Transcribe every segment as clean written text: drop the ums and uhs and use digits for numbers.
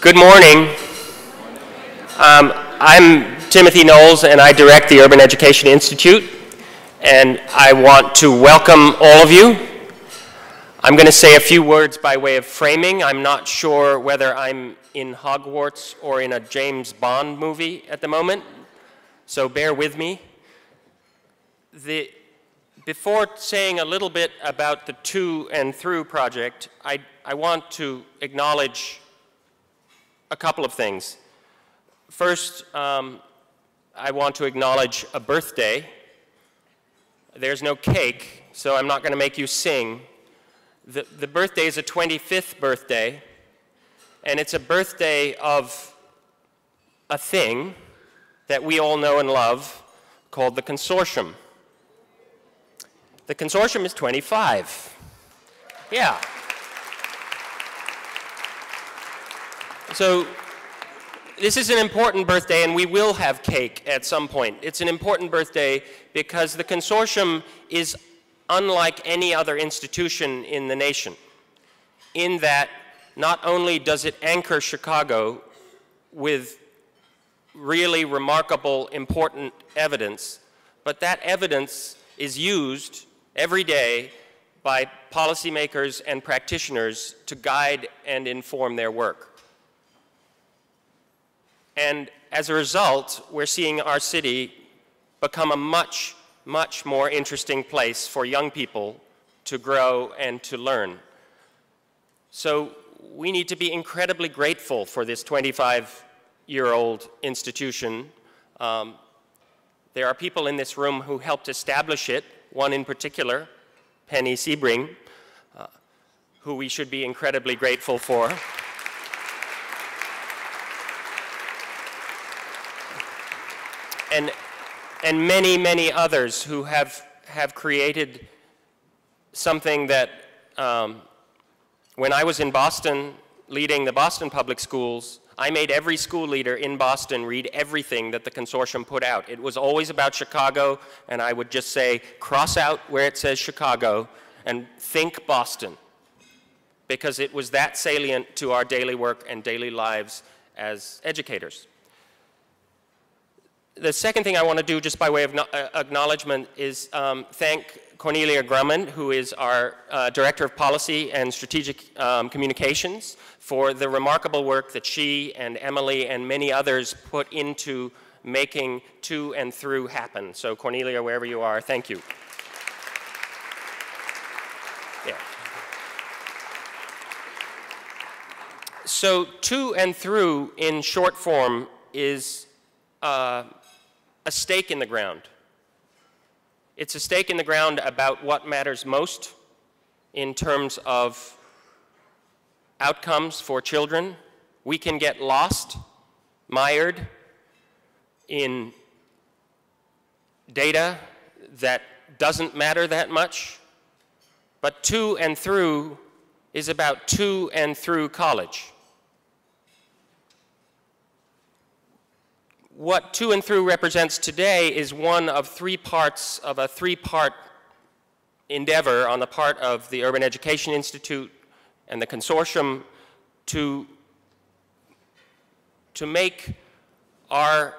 Good morning. I'm Timothy Knowles, and I direct the Urban Education Institute, and I want to welcome all of you. I'm going to say a few words by way of framing. I'm not sure whether I'm in Hogwarts or in a James Bond movie at the moment, so bear with me. Before saying a little bit about the To&Through Project, I want to acknowledge a couple of things. First, I want to acknowledge a birthday. There's no cake, so I'm not going to make you sing. The birthday is a 25th birthday, and it's a birthday of a thing that we all know and love called the consortium. The consortium is 25. Yeah. So this is an important birthday, and we will have cake at some point. It's an important birthday because the consortium is unlike any other institution in the nation, in that not only does it anchor Chicago with really remarkable, important evidence, but that evidence is used every day by policymakers and practitioners to guide and inform their work. And as a result, we're seeing our city become a much, much more interesting place for young people to grow and to learn. So we need to be incredibly grateful for this 25-year-old institution. There are people in this room who helped establish it, one in particular, Penny Sebring, who we should be incredibly grateful for. And many, many others who have created something that, when I was in Boston leading the Boston Public Schools, I made every school leader in Boston read everything that the consortium put out. It was always about Chicago, and I would just say, cross out where it says Chicago and think Boston, because it was that salient to our daily work and daily lives as educators. The second thing I want to do, just by way of acknowledgement, is thank Cornelia Grumman, who is our Director of Policy and Strategic Communications, for the remarkable work that she and Emily and many others put into making To&Through happen. So Cornelia, wherever you are, thank you. Yeah. So To&Through, in short form, is a stake in the ground. It's a stake in the ground about what matters most in terms of outcomes for children. We can get lost, mired in data that doesn't matter that much, but To&Through is about to and through college. What To&Through represents today is one of three parts of a three-part endeavor on the part of the Urban Education Institute and the consortium to make our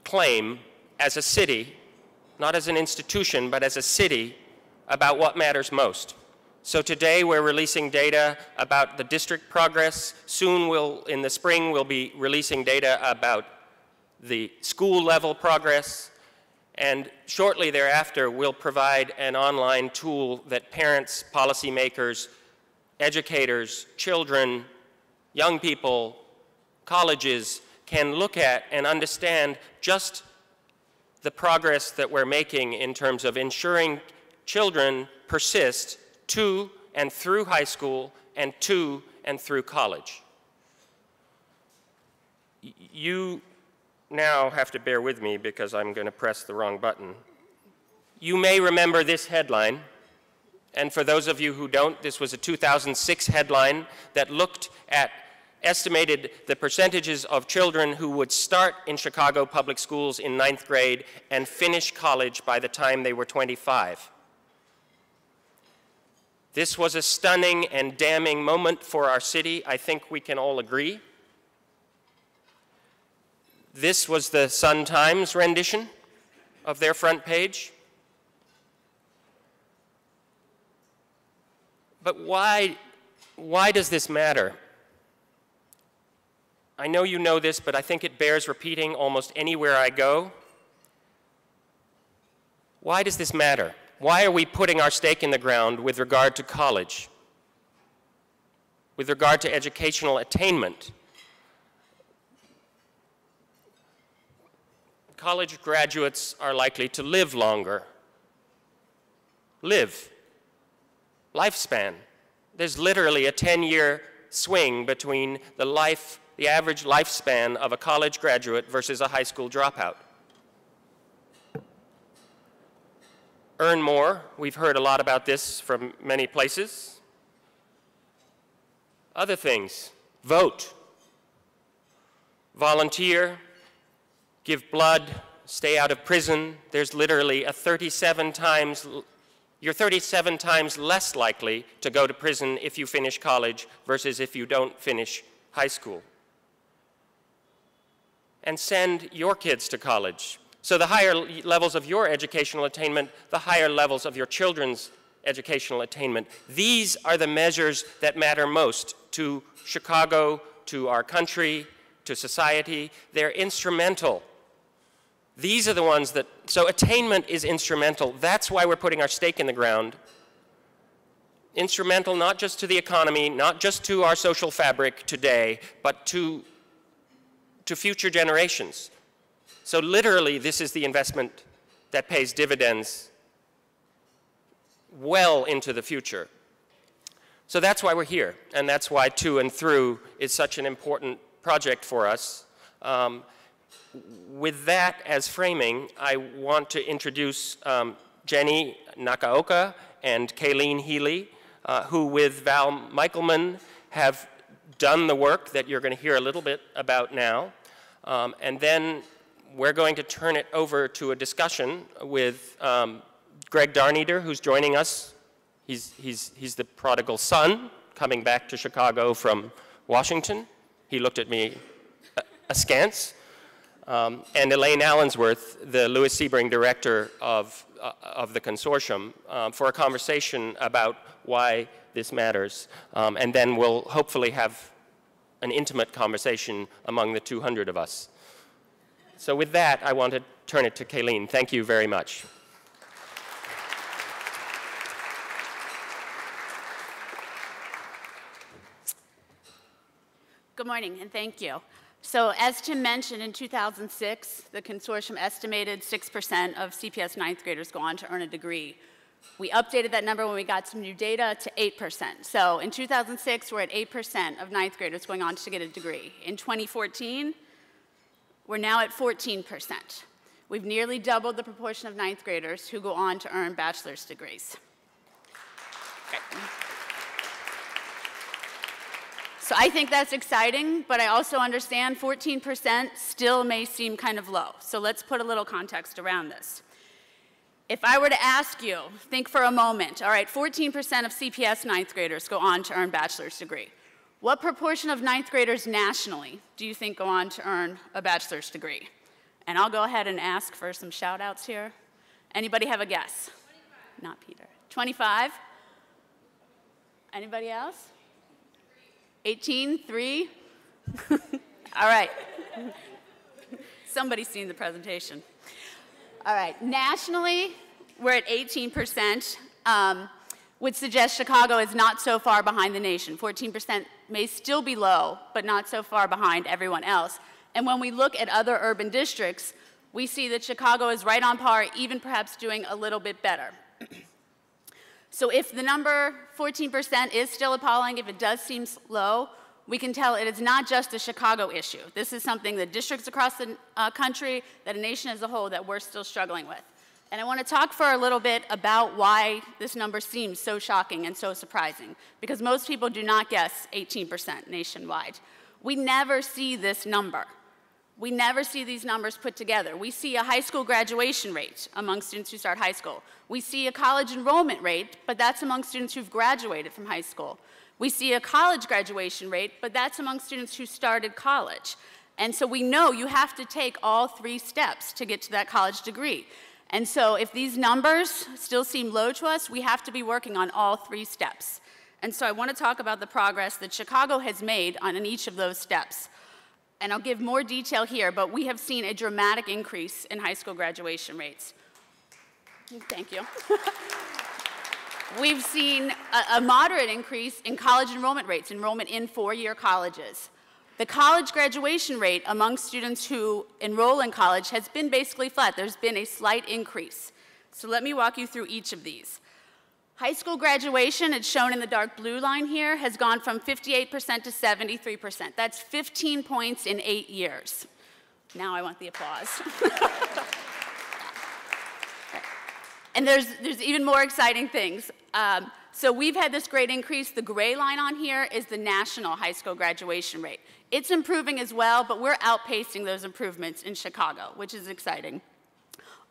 claim as a city, not as an institution, but as a city, about what matters most. So today we're releasing data about the district progress. Soon in the spring, we'll be releasing data about the school level progress, and shortly thereafter we'll provide an online tool that parents, policymakers, educators, children, young people, colleges can look at and understand just the progress that we're making in terms of ensuring children persist to and through high school and to and through college. You now have to bear with me because I'm going to press the wrong button. You may remember this headline, and for those of you who don't, this was a 2006 headline that looked at, estimated the percentages of children who would start in Chicago public schools in 9th grade and finish college by the time they were 25. This was a stunning and damning moment for our city, I think we can all agree. This was the Sun-Times rendition of their front page. But why does this matter? I know you know this, but I think it bears repeating almost anywhere I go. Why does this matter? Why are we putting our stake in the ground with regard to college, with regard to educational attainment? College graduates are likely to live longer. Lifespan. There's literally a 10-year swing between the average lifespan of a college graduate versus a high school dropout. Earn more. We've heard a lot about this from many places. Other things. Vote. Volunteer. Give blood. Stay out of prison. There's literally a 37 times, you're 37 times less likely to go to prison if you finish college versus if you don't finish high school. And send your kids to college. So the higher levels of your educational attainment, the higher levels of your children's educational attainment. These are the measures that matter most to Chicago, to our country, to society. They're instrumental. These are the ones that, so attainment is instrumental. That's why we're putting our stake in the ground. Instrumental not just to the economy, not just to our social fabric today, but to future generations. So literally, this is the investment that pays dividends well into the future. So that's why we're here, and that's why To and Through is such an important project for us. With that as framing, I want to introduce Jenny Nakaoka and Kayleen Healy, who with Val Michelman have done the work that you're going to hear a little bit about now. And then we're going to turn it over to a discussion with Greg Darneater, who's joining us. He's the prodigal son coming back to Chicago from Washington. He looked at me askance. And Elaine Allensworth, the Lewis Sebring director of the consortium, for a conversation about why this matters. And then we'll hopefully have an intimate conversation among the 200 of us. So with that, I want to turn it to Kayleen. Thank you very much. Good morning, and thank you. So as Tim mentioned, in 2006, the consortium estimated 6% of CPS ninth graders go on to earn a degree. We updated that number when we got some new data to 8%. So in 2006, we're at 8% of ninth graders going on to get a degree. In 2014, we're now at 14%. We've nearly doubled the proportion of ninth graders who go on to earn bachelor's degrees. Okay. So I think that's exciting, but I also understand 14% still may seem kind of low. So let's put a little context around this. If I were to ask you, think for a moment, all right, 14% of CPS ninth graders go on to earn bachelor's degree. What proportion of ninth graders nationally do you think go on to earn a bachelor's degree? And I'll go ahead and ask for some shout outs here. Anybody have a guess? 25. Not Peter. 25? Anybody else? 18, 3? All right. Somebody's seen the presentation. All right, nationally, we're at 18%, which suggests Chicago is not so far behind the nation. 14% may still be low, but not so far behind everyone else. And when we look at other urban districts, we see that Chicago is right on par, even perhaps doing a little bit better. So if the number 14% is still appalling, if it does seem low, we can tell it is not just a Chicago issue. This is something that districts across the country, that a nation as a whole, that we're still struggling with. And I want to talk for a little bit about why this number seems so shocking and so surprising, because most people do not guess 18% nationwide. We never see this number. We never see these numbers put together. We see a high school graduation rate among students who start high school. We see a college enrollment rate, but that's among students who've graduated from high school. We see a college graduation rate, but that's among students who started college. And so we know you have to take all 3 steps to get to that college degree. And so if these numbers still seem low to us, we have to be working on all 3 steps. And so I want to talk about the progress that Chicago has made on each of those steps. And I'll give more detail here, but we have seen a dramatic increase in high school graduation rates. Thank you. We've seen a moderate increase in college enrollment rates, enrollment in 4-year colleges. The college graduation rate among students who enroll in college has been basically flat. There's been a slight increase. So let me walk you through each of these. High school graduation, it's shown in the dark blue line here, has gone from 58% to 73%. That's 15 points in 8 years. Now I want the applause. And there's even more exciting things. So we've had this great increase. The gray line on here is the national high school graduation rate. It's improving as well, but we're outpacing those improvements in Chicago, which is exciting.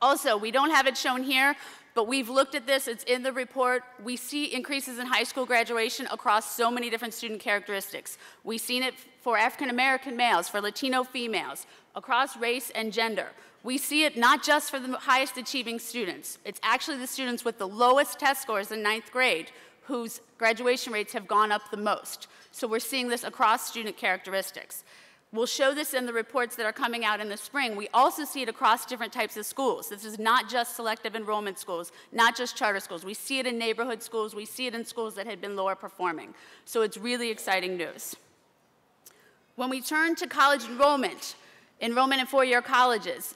Also, we don't have it shown here, but we've looked at this. It's in the report. We see increases in high school graduation across so many different student characteristics. We've seen it for African American males, for Latino females, across race and gender. We see it not just for the highest achieving students. It's actually the students with the lowest test scores in 9th grade whose graduation rates have gone up the most. So we're seeing this across student characteristics. We'll show this in the reports that are coming out in the spring. We also see it across different types of schools. This is not just selective enrollment schools, not just charter schools. We see it in neighborhood schools. We see it in schools that had been lower performing. So it's really exciting news. When we turn to college enrollment in 4-year colleges,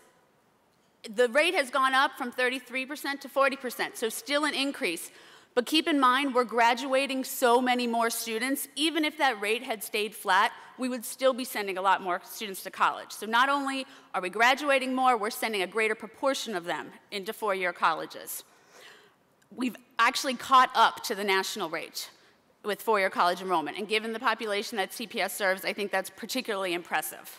the rate has gone up from 33% to 40%, so still an increase. But keep in mind, we're graduating so many more students. Even if that rate had stayed flat, we would still be sending a lot more students to college. So not only are we graduating more, we're sending a greater proportion of them into 4-year colleges. We've actually caught up to the national rate with 4-year college enrollment. And given the population that CPS serves, I think that's particularly impressive.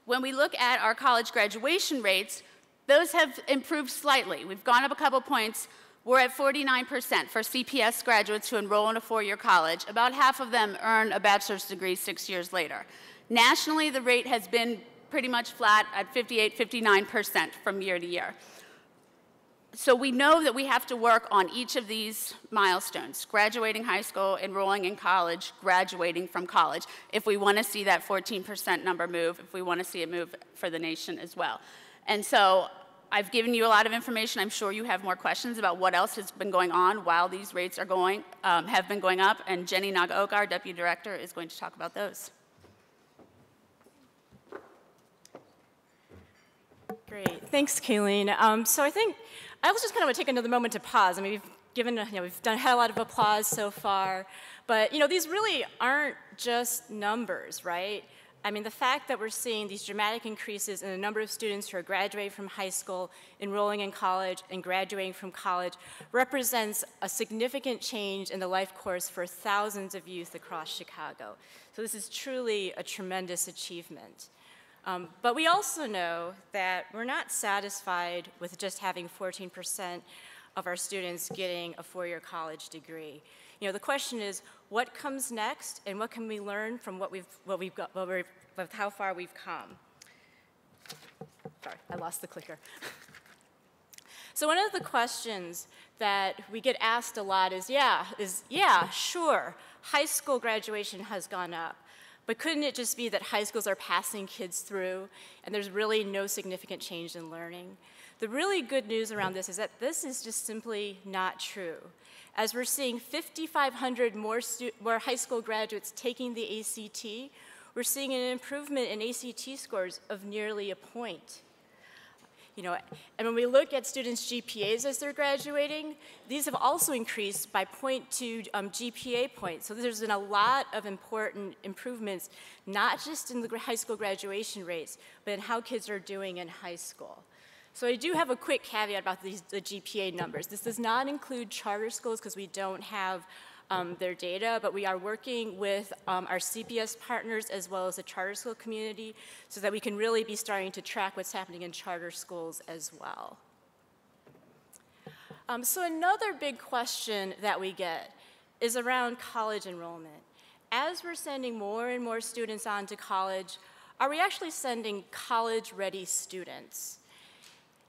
When we look at our college graduation rates, those have improved slightly. We've gone up a couple points. We're at 49% for CPS graduates who enroll in a 4-year college. About half of them earn a bachelor's degree 6 years later. Nationally, the rate has been pretty much flat at 58, 59% from year to year. So we know that we have to work on each of these milestones, graduating high school, enrolling in college, graduating from college, if we want to see that 14% number move, if we want to see it move for the nation as well. And so I've given you a lot of information. I'm sure you have more questions about what else has been going on while these rates are have been going up, and Jenny Nagaoka, our Deputy Director, is going to talk about those. Great, thanks, Kayleen. So I think I also just kind of want to take another moment to pause. I mean, we've had a lot of applause so far, but these really aren't just numbers, right? I mean, the fact that we're seeing these dramatic increases in the number of students who are graduating from high school, enrolling in college, and graduating from college represents a significant change in the life course for thousands of youth across Chicago. So this is truly a tremendous achievement. But we also know that we're not satisfied with just having 14% of our students getting a 4-year college degree. The question is, what comes next, and what can we learn from how far we've come? Sorry, I lost the clicker. So one of the questions that we get asked a lot is, yeah, sure, high school graduation has gone up. But couldn't it just be that high schools are passing kids through and there's really no significant change in learning? The really good news around this is that this is just simply not true. As we're seeing 5,500 more high school graduates taking the ACT, we're seeing an improvement in ACT scores of nearly a point. And when we look at students' GPAs as they're graduating, these have also increased by 0.2 GPA points. So there's been a lot of important improvements, not just in the high school graduation rates, but in how kids are doing in high school. So I do have a quick caveat about the GPA numbers. This does not include charter schools because we don't have their data, but we are working with our CPS partners as well as the charter school community so that we can really be starting to track what's happening in charter schools as well. So another big question that we get is around college enrollment. As we're sending more and more students on to college, are we actually sending college-ready students?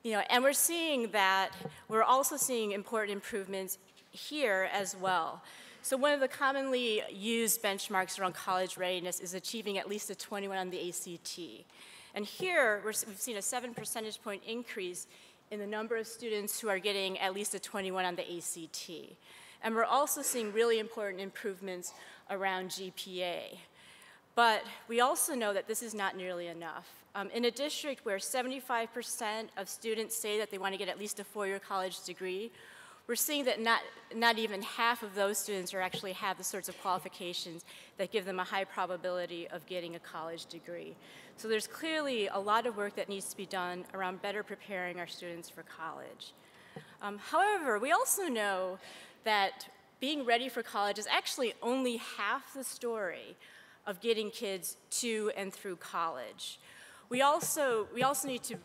And we're seeing that, we're also seeing important improvements here as well. So one of the commonly used benchmarks around college readiness is achieving at least a 21 on the ACT. And here, we've seen a 7 percentage point increase in the number of students who are getting at least a 21 on the ACT. And we're also seeing really important improvements around GPA. But we also know that this is not nearly enough. In a district where 75% of students say that they want to get at least a 4-year college degree, we're seeing that not even half of those students actually have the sorts of qualifications that give them a high probability of getting a college degree. So there's clearly a lot of work that needs to be done around better preparing our students for college. However, we also know that being ready for college is actually only half the story of getting kids to and through college. We also need to,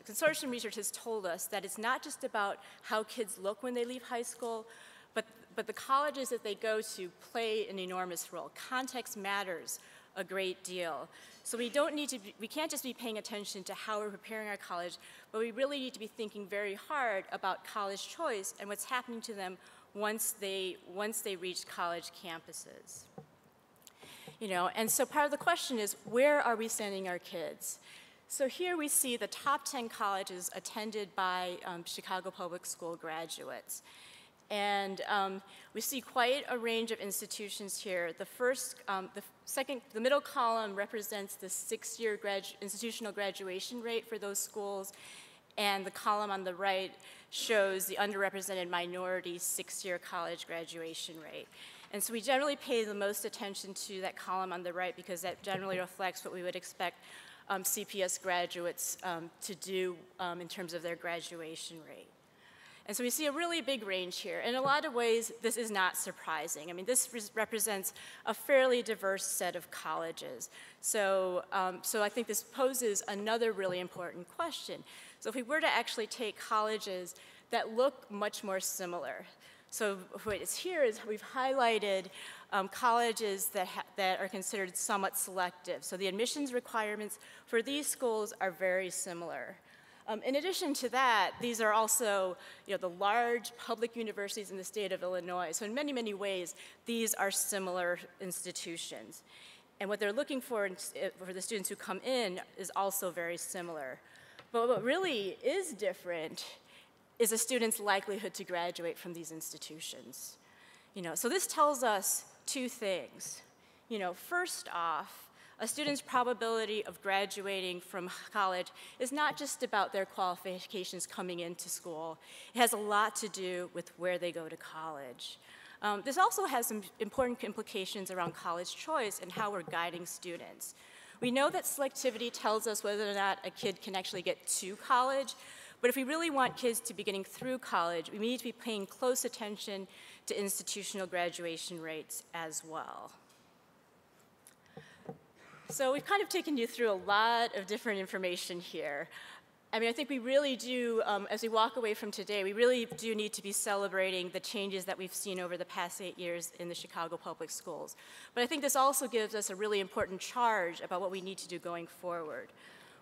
consortium research has told us that it's not just about how kids look when they leave high school, but the colleges that they go to play an enormous role. Context matters a great deal. So we can't just be paying attention to how we're preparing our college, but we really need to be thinking very hard about college choice and what's happening to them once they reach college campuses. And so part of the question is, where are we sending our kids? So here we see the top 10 colleges attended by Chicago Public School graduates. And we see quite a range of institutions here. The middle column represents the 6-year institutional graduation rate for those schools, and the column on the right shows the underrepresented minority 6-year college graduation rate. And so we generally pay the most attention to that column on the right because that generally reflects what we would expect CPS graduates to do in terms of their graduation rate. And so we see a really big range here. In a lot of ways, this is not surprising. I mean, this represents a fairly diverse set of colleges. So I think this poses another really important question. So if we were to actually take colleges that look much more similar, so what is here is we've highlighted colleges that are considered somewhat selective. So the admissions requirements for these schools are very similar. In addition to that, these are also the large public universities in the state of Illinois. So in many, many ways, these are similar institutions. And what they're looking for the students who come in is also very similar. But what really is different is a student's likelihood to graduate from these institutions. So this tells us two things. First off, a student's probability of graduating from college is not just about their qualifications coming into school. It has a lot to do with where they go to college. This also has some important implications around college choice and how we're guiding students. We know that selectivity tells us whether or not a kid can actually get to college, but if we really want kids to be getting through college, we need to be paying close attention to institutional graduation rates as well. So we've kind of taken you through a lot of different information here. I mean, I think we really do, as we walk away from today, we really do need to be celebrating the changes that we've seen over the past 8 years in the Chicago Public Schools. But I think this also gives us a really important charge about what we need to do going forward.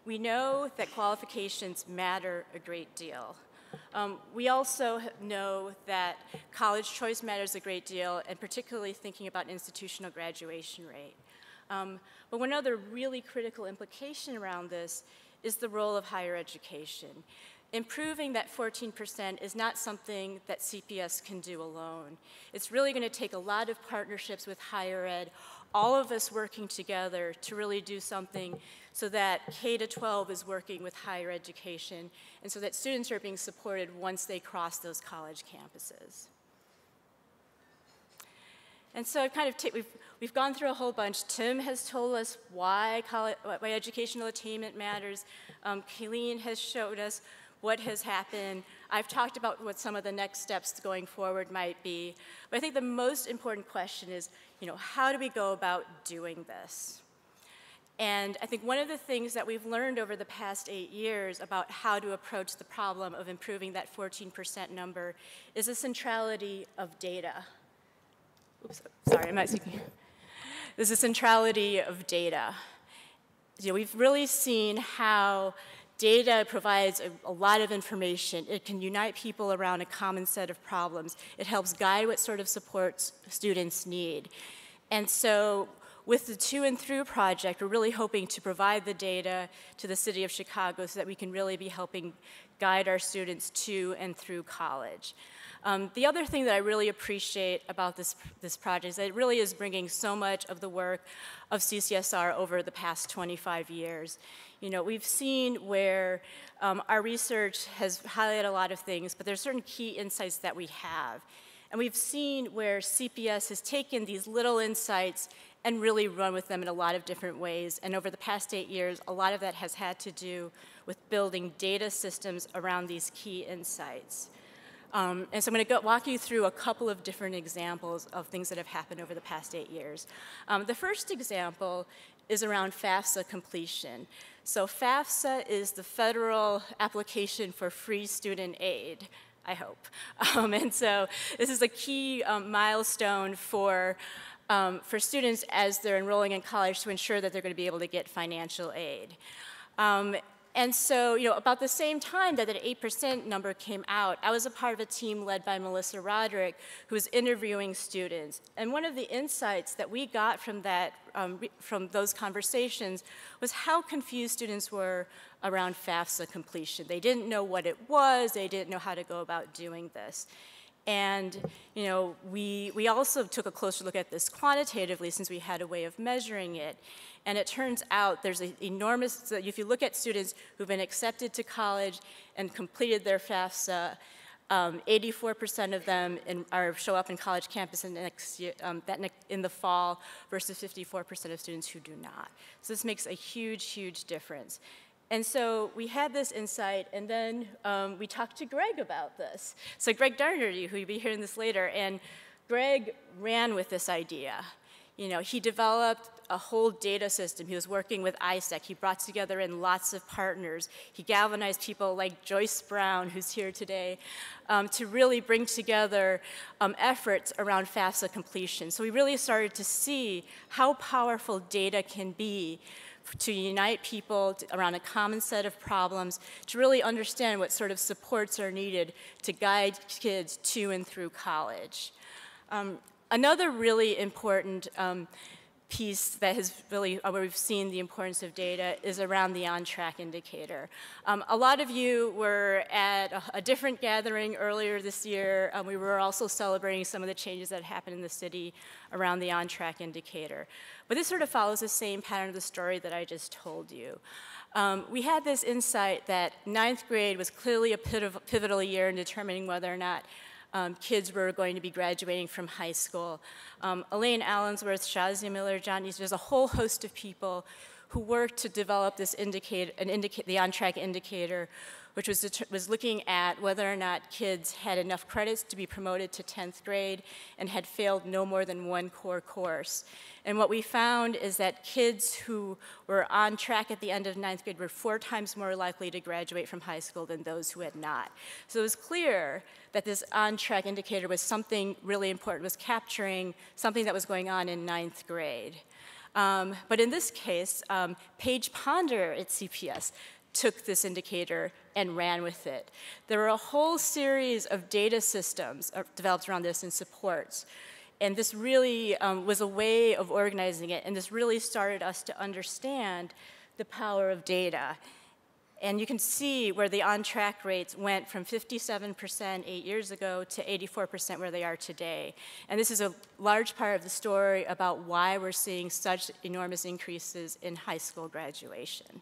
We know that qualifications matter a great deal. We also know that college choice matters a great deal, and particularly thinking about institutional graduation rate. But one other really critical implication around this is the role of higher education. Improving that 14% is not something that CPS can do alone. It's really going to take a lot of partnerships with higher ed, all of us working together to really do something so that K-12 is working with higher education and so that students are being supported once they cross those college campuses. And so we've gone through a whole bunch. Tim has told us why educational attainment matters. Kayleen has showed us what has happened. I've talked about what some of the next steps going forward might be. But I think the most important question is, how do we go about doing this? And I think one of the things that we've learned over the past 8 years about how to approach the problem of improving that 14% number is the centrality of data. oops, sorry, I'm not speaking. There's a centrality of data. We've really seen how data provides a lot of information. It can unite people around a common set of problems. It helps guide what sort of supports students need. And so with the To&Through Project, we're really hoping to provide the data to the city of Chicago so that we can really be helping guide our students to and through college. The other thing that I really appreciate about this project is that it really is bringing so much of the work of CCSR over the past 25 years. We've seen where our research has highlighted a lot of things, but there's certain key insights that we have. And we've seen where CPS has taken these little insights and really run with them in a lot of different ways. And over the past 8 years, a lot of that has had to do with building data systems around these key insights. And so I'm going to walk you through a couple of different examples of things that have happened over the past 8 years. The first example is around FAFSA completion. So FAFSA is the federal application for free student aid, I hope. And so this is a key milestone for students as they're enrolling in college to ensure that they're going to be able to get financial aid. And so, about the same time that that 8% number came out, I was a part of a team led by Melissa Roderick, who was interviewing students. And one of the insights that we got from that, from those conversations, was how confused students were around FAFSA completion. They didn't know what it was. They didn't know how to go about doing this. And we also took a closer look at this quantitatively since we had a way of measuring it. And it turns out there's an enormous, if you look at students who've been accepted to college and completed their FAFSA, 84% of them show up in college campus in the fall versus 54% of students who do not. So this makes a huge, huge difference. And so we had this insight, and then we talked to Greg about this. So Greg Darner, who you'll be hearing this later, and Greg ran with this idea. He developed a whole data system. He was working with ISAC. He brought together in lots of partners. He galvanized people like Joyce Brown, who's here today, to really bring together efforts around FAFSA completion. So we really started to see how powerful data can be to unite people around a common set of problems, to really understand what sort of supports are needed to guide kids to and through college. Another really important piece that has really, where we've seen the importance of data, is around the on-track indicator. A lot of you were at a different gathering earlier this year. We were also celebrating some of the changes that happened in the city around the on-track indicator. But this sort of follows the same pattern of the story that I just told you. We had this insight that 9th grade was clearly a pivotal year in determining whether or not kids were going to be graduating from high school. Elaine Allensworth, Shazia Miller, John East, there's a whole host of people who worked to develop this the on-track indicator, which was looking at whether or not kids had enough credits to be promoted to 10th grade and had failed no more than one core course. And what we found is that kids who were on track at the end of 9th grade were 4 times more likely to graduate from high school than those who had not. So it was clear that this on-track indicator was something really important, was capturing something that was going on in 9th grade. But in this case, Paige Ponder at CPS took this indicator and ran with it. There were a whole series of data systems developed around this and supports. And this really was a way of organizing it, and this really started us to understand the power of data. And you can see where the on-track rates went from 57% 8 years ago to 84% where they are today. And this is a large part of the story about why we're seeing such enormous increases in high school graduation.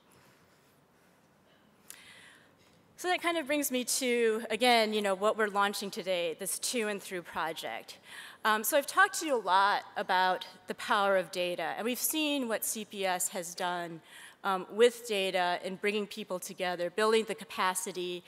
So that kind of brings me to, again, what we're launching today, this To&Through Project. So I've talked to you a lot about the power of data, and we've seen what CPS has done with data and bringing people together, building the capacity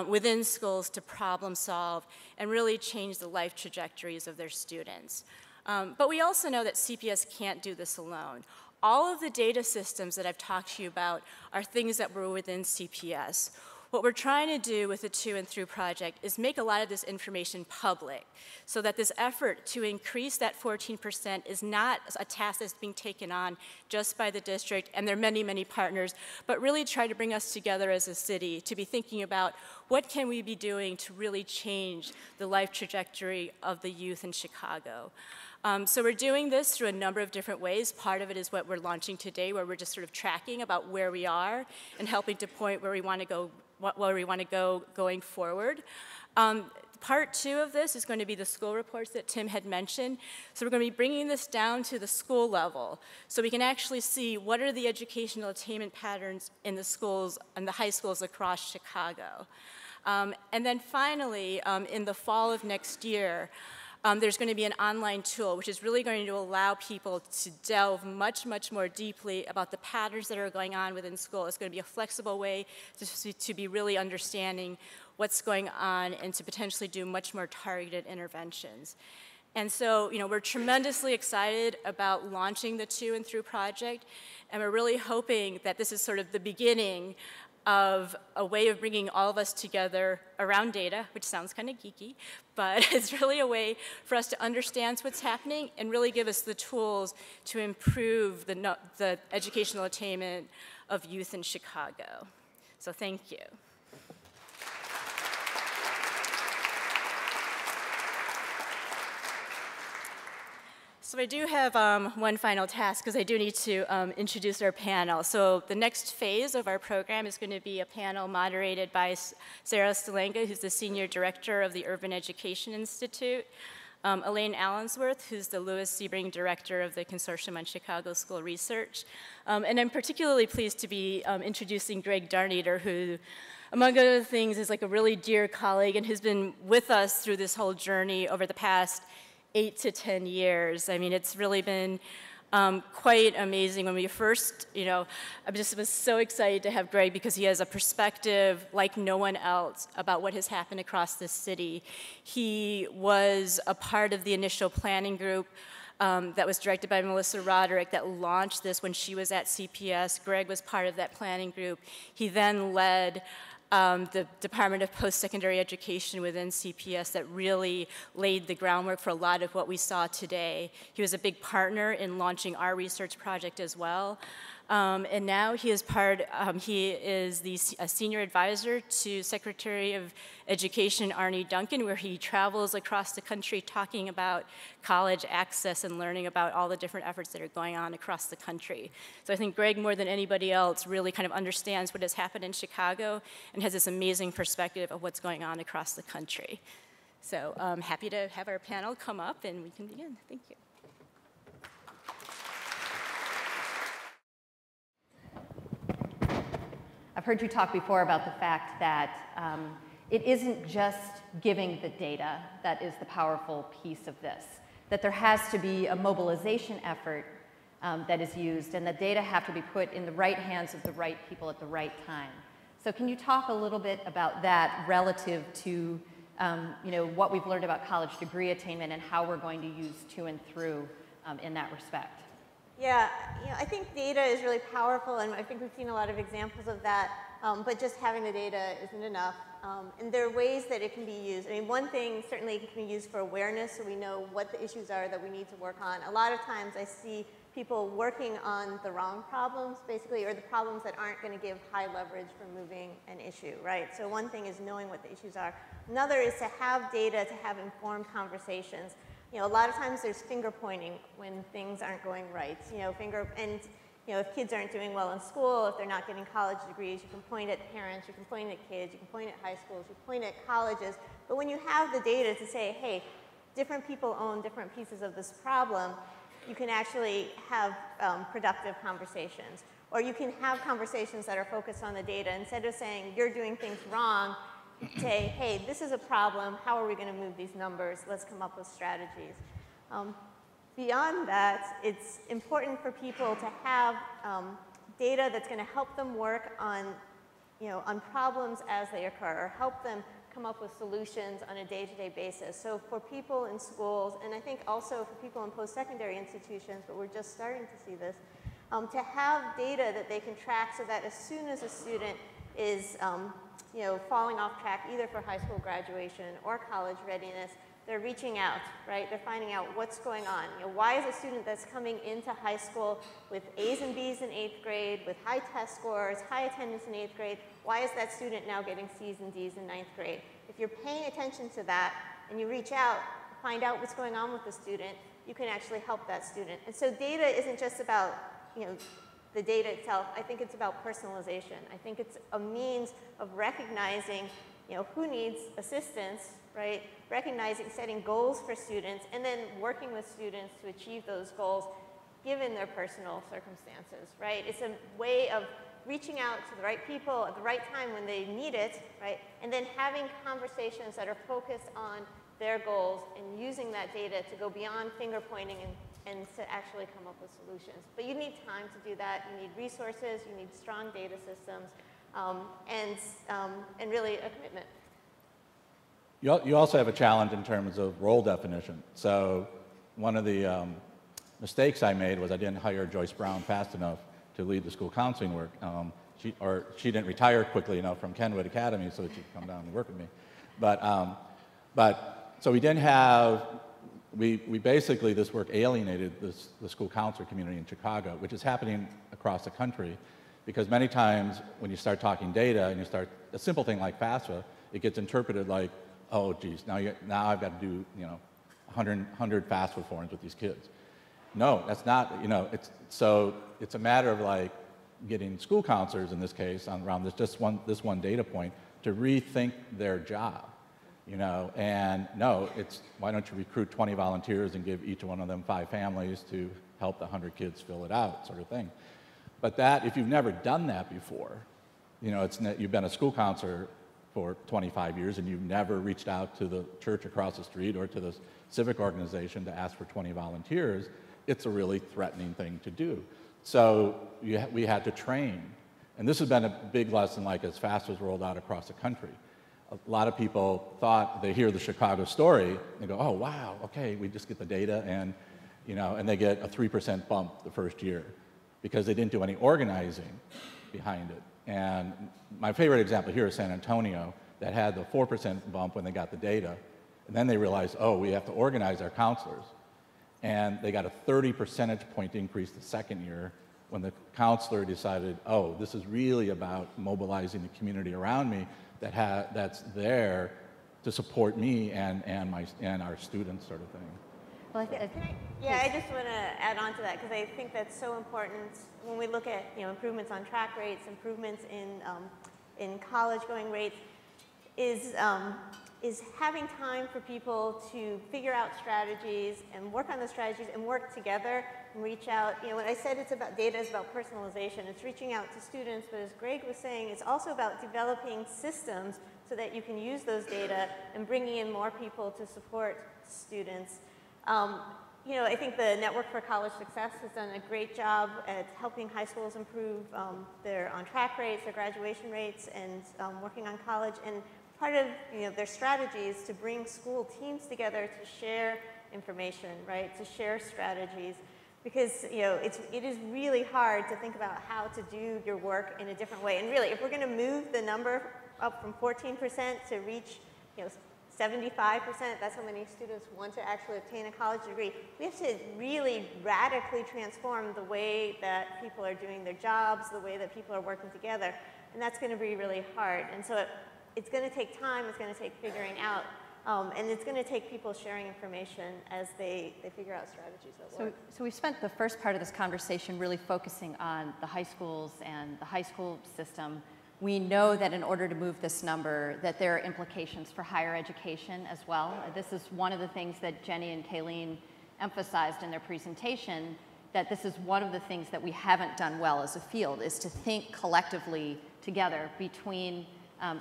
within schools to problem solve and really change the life trajectories of their students. But we also know that CPS can't do this alone. All of the data systems that I've talked to you about are things that were within CPS. What we're trying to do with the To&Through project is make a lot of this information public so that this effort to increase that 14% is not a task that's being taken on just by the district and their many, many partners, but really try to bring us together as a city to be thinking about what can we be doing to really change the life trajectory of the youth in Chicago. So we're doing this through a number of different ways. Part of it is what we're launching today, where we're just sort of tracking about where we are and helping to point where we want to go, where we want to go going forward. Part 2 of this is going to be the school reports that Tim had mentioned. So we're going to be bringing this down to the school level so we can actually see what are the educational attainment patterns in the schools and the high schools across Chicago. And then finally, in the fall of next year, there's going to be an online tool which is really going to allow people to delve much, much more deeply about the patterns that are going on within school. It's going to be a flexible way to be really understanding what's going on and to potentially do much more targeted interventions. And so, we're tremendously excited about launching the To&Through project, and we're really hoping that this is sort of the beginning of a way of bringing all of us together around data, which sounds kind of geeky, but it's really a way for us to understand what's happening and really give us the tools to improve the educational attainment of youth in Chicago. So thank you. So I do have one final task because I do need to introduce our panel. So the next phase of our program is going to be a panel moderated by Sarah Stalenga, who's the Senior Director of the Urban Education Institute, Elaine Allensworth, who's the Lewis Sebring Director of the Consortium on Chicago School Research. And I'm particularly pleased to be introducing Greg Darneater, who, among other things, is like a really dear colleague and has been with us through this whole journey over the past 8 to 10 years. I mean, it's really been quite amazing. When we first, I just was so excited to have Greg because he has a perspective like no one else about what has happened across this city. He was a part of the initial planning group that was directed by Melissa Roderick that launched this when she was at CPS. Greg was part of that planning group. He then led the Department of Post-Secondary Education within CPS that really laid the groundwork for a lot of what we saw today. He was a big partner in launching our research project as well. And now he is a senior advisor to Secretary of Education Arne Duncan, where he travels across the country talking about college access and learning about all the different efforts that are going on across the country. So I think Greg, more than anybody else, really kind of understands what has happened in Chicago and has this amazing perspective of what's going on across the country. So I'm happy to have our panel come up and we can begin. Thank you. I've heard you talk before about the fact that it isn't just giving the data that is the powerful piece of this, that there has to be a mobilization effort that is used, and the data have to be put in the right hands of the right people at the right time. So can you talk a little bit about that relative to what we've learned about college degree attainment and how we're going to use To&Through in that respect? Yeah, I think data is really powerful, and I think we've seen a lot of examples of that, but just having the data isn't enough. And there are ways that it can be used. I mean, one thing, certainly it can be used for awareness, so we know what the issues are that we need to work on. A lot of times I see people working on the wrong problems, basically, or the problems that aren't going to give high leverage for moving an issue, right? So one thing is knowing what the issues are. Another is to have data, to have informed conversations. A lot of times there's finger pointing when things aren't going right. If kids aren't doing well in school, if they're not getting college degrees, you can point at parents, you can point at kids, you can point at high schools, you can point at colleges. But when you have the data to say, hey, different people own different pieces of this problem, you can actually have productive conversations. Or you can have conversations that are focused on the data. Instead of saying, you're doing things wrong, say, hey, this is a problem. How are we going to move these numbers? Let's come up with strategies. Beyond that, it's important for people to have data that's going to help them work on, on problems as they occur, or help them come up with solutions on a day-to-day basis. So for people in schools, and I think also for people in post-secondary institutions, but we're just starting to see this, to have data that they can track so that as soon as a student is you know, falling off track either for high school graduation or college readiness, they're reaching out, right? They're finding out what's going on. You know, why is a student that's coming into high school with A's and B's in 8th grade, with high test scores, high attendance in 8th grade, why is that student now getting C's and D's in 9th grade? If you're paying attention to that and you reach out, find out what's going on with the student, you can actually help that student. And so data isn't just about, you know, the data itself. I think it's about personalization. I think it's a means of recognizing, you know, who needs assistance, right? Recognizing, setting goals for students, and then working with students to achieve those goals given their personal circumstances, right? It's a way of reaching out to the right people at the right time when they need it, right? And then having conversations that are focused on their goals and using that data to go beyond finger pointing and to actually come up with solutions. But you need time to do that. You need resources. You need strong data systems, and really a commitment. You also have a challenge in terms of role definition. So one of the mistakes I made was I didn't hire Joyce Brown fast enough to lead the school counseling work. She didn't retire quickly enough from Kenwood Academy so that she could come down and work with me. So we didn't have, we basically, this work alienated the school counselor community in Chicago, which is happening across the country, because many times when you start talking data and you start, a simple thing like FAFSA, it gets interpreted like, oh geez, now I've got to do, you know, 100 FAFSA forms with these kids. No, that's not, you know, it's a matter of like getting school counselors in this case around this one data point to rethink their job. You know, and no, it's why don't you recruit 20 volunteers and give each one of them 5 families to help the 100 kids fill it out, sort of thing. But that, if you've never done that before, you know, you've been a school counselor for 25 years and you've never reached out to the church across the street or to the civic organization to ask for 20 volunteers, it's a really threatening thing to do. So we had to train. And this has been a big lesson, like as FAFSA was rolled out across the country. A lot of people thought, they hear the Chicago story, they go, oh wow, okay, we just get the data and, you know, and they get a 3% bump the first year because they didn't do any organizing behind it. And my favorite example here is San Antonio, that had the 4% bump when they got the data, and then they realized, oh, we have to organize our counselors. And they got a 30 percentage point increase the second year when the counselor decided, oh, this is really about mobilizing the community around me that's there to support me and our students, sort of thing. Well, I just want to add on to that because I think that's so important when we look at, you know, improvements on track rates, improvements in college-going rates, is having time for people to figure out strategies and work on the strategies and work together and reach out. You know, when I said it's about data is about personalization, it's reaching out to students, but as Greg was saying, it's also about developing systems so that you can use those data and bringing in more people to support students. You know, I think the Network for College Success has done a great job at helping high schools improve their on-track rates, their graduation rates, and working on college. And part of, you know, their strategy is to bring school teams together to share information, right, to share strategies. Because, you know, it is really hard to think about how to do your work in a different way. And really, if we're going to move the number up from 14% to reach, you know, 75%, that's how many students want to actually obtain a college degree, we have to really radically transform the way that people are doing their jobs, the way that people are working together. And that's going to be really hard. And so it's going to take time, it's going to take figuring out, and it's going to take people sharing information as they figure out strategies that work. So we spent the first part of this conversation really focusing on the high schools and the high school system. We know that in order to move this number, that there are implications for higher education as well. This is one of the things that Jenny and Kayleen emphasized in their presentation, that this is one of the things that we haven't done well as a field, is to think collectively together between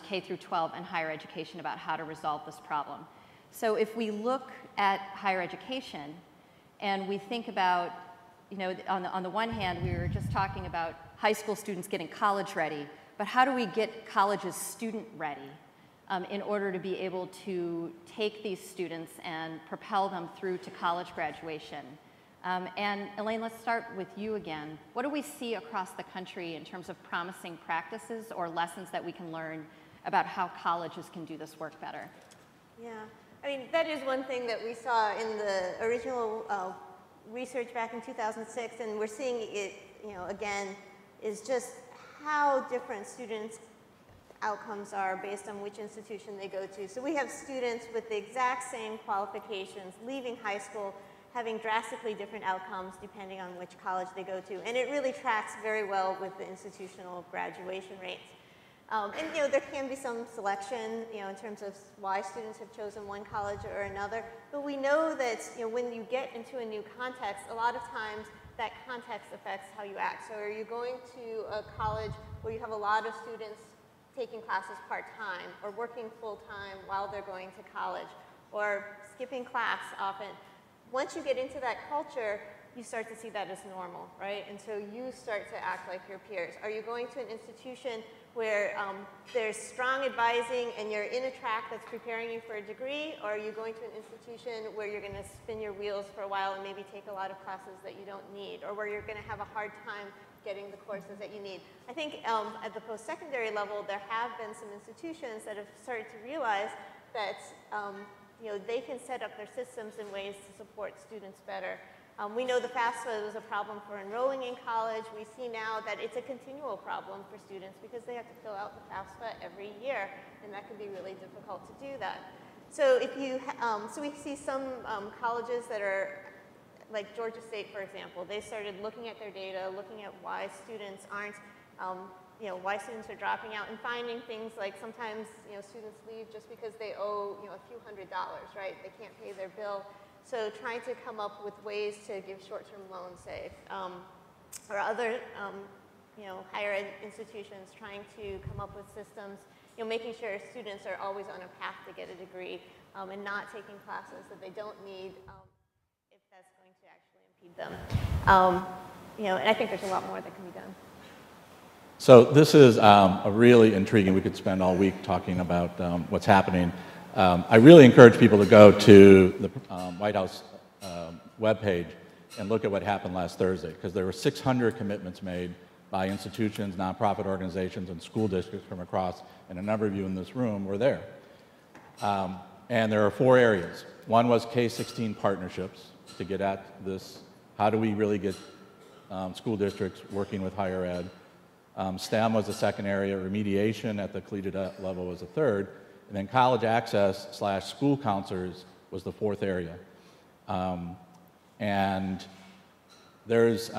K through 12 and higher education about how to resolve this problem. So if we look at higher education and we think about, you know, on the one hand, we were just talking about high school students getting college ready, but how do we get colleges student ready in order to be able to take these students and propel them through to college graduation? And Elaine, let's start with you again. What do we see across the country in terms of promising practices or lessons that we can learn about how colleges can do this work better. Yeah, I mean, that is one thing that we saw in the original research back in 2006, and we're seeing it, again, is just how different students' outcomes are based on which institution they go to. So we have students with the exact same qualifications leaving high school having drastically different outcomes depending on which college they go to. And it really tracks very well with the institutional graduation rates. And there can be some selection, in terms of why students have chosen one college or another. But we know that, when you get into a new context, a lot of times that context affects how you act. So are you going to a college where you have a lot of students taking classes part-time or working full-time while they're going to college or skipping class often? Once you get into that culture, you start to see that as normal, right? And so you start to act like your peers. Are you going to an institution where there's strong advising and you're in a track that's preparing you for a degree, or are you going to an institution where you're going to spin your wheels for a while and maybe take a lot of classes that you don't need, or where you're going to have a hard time getting the courses that you need? I think at the post-secondary level, there have been some institutions that have started to realize that they can set up their systems in ways to support students better. We know the FAFSA was a problem for enrolling in college. We see now that it's a continual problem for students because they have to fill out the FAFSA every year, and that can be really difficult to do that. So if you, so we see some colleges that are, like Georgia State, for example, they started looking at their data, looking at why students aren't, why students are dropping out, and finding things like sometimes, students leave just because they owe, a few $100s, right? They can't pay their bill. So trying to come up with ways to give short-term loans, say, or other, higher ed institutions trying to come up with systems, making sure students are always on a path to get a degree and not taking classes that they don't need if that's going to actually impede them. And I think there's a lot more that can be done. So this is a really intriguing, we could spend all week talking about what's happening. I really encourage people to go to the White House webpage and look at what happened last Thursday, because there were 600 commitments made by institutions, nonprofit organizations, and school districts from across, and a number of you in this room were there. And there are 4 areas. One was K-16 partnerships to get at this, how do we really get school districts working with higher ed. STEM was the second area, remediation at the collegiate level was the third, and then college access / school counselors was the 4th area. And there's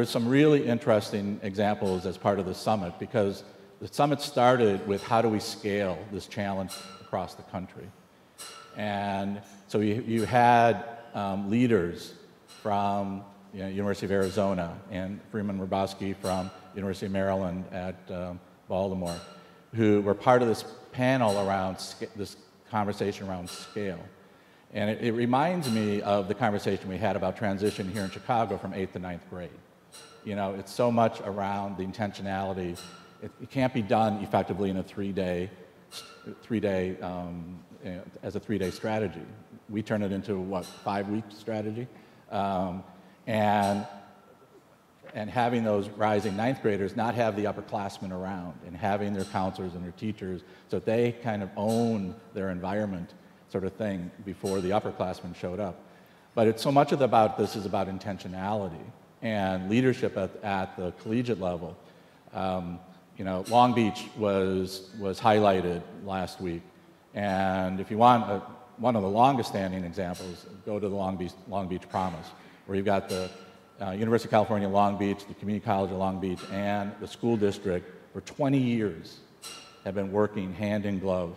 some really interesting examples as part of the summit, because the summit started with how do we scale this challenge across the country. And so you had leaders from University of Arizona and Freeman Hrabowski from University of Maryland at Baltimore, who were part of this panel around this conversation around scale. And it reminds me of the conversation we had about transition here in Chicago from 8th to 9th grade. It's so much around the intentionality. It can't be done effectively in a three-day as a 3-day strategy. We turn it into, what, 5-week strategy? And having those rising 9th graders not have the upperclassmen around, and having their counselors and their teachers so that they kind of own their environment sort of thing before the upperclassmen showed up. But it's so much about this is about intentionality and leadership at the collegiate level. Long Beach was highlighted last week, and if you want one of the longest standing examples, go to the Long Beach Promise, where you've got the University of California, Long Beach, the Community College of Long Beach, and the school district for 20 years have been working hand in glove.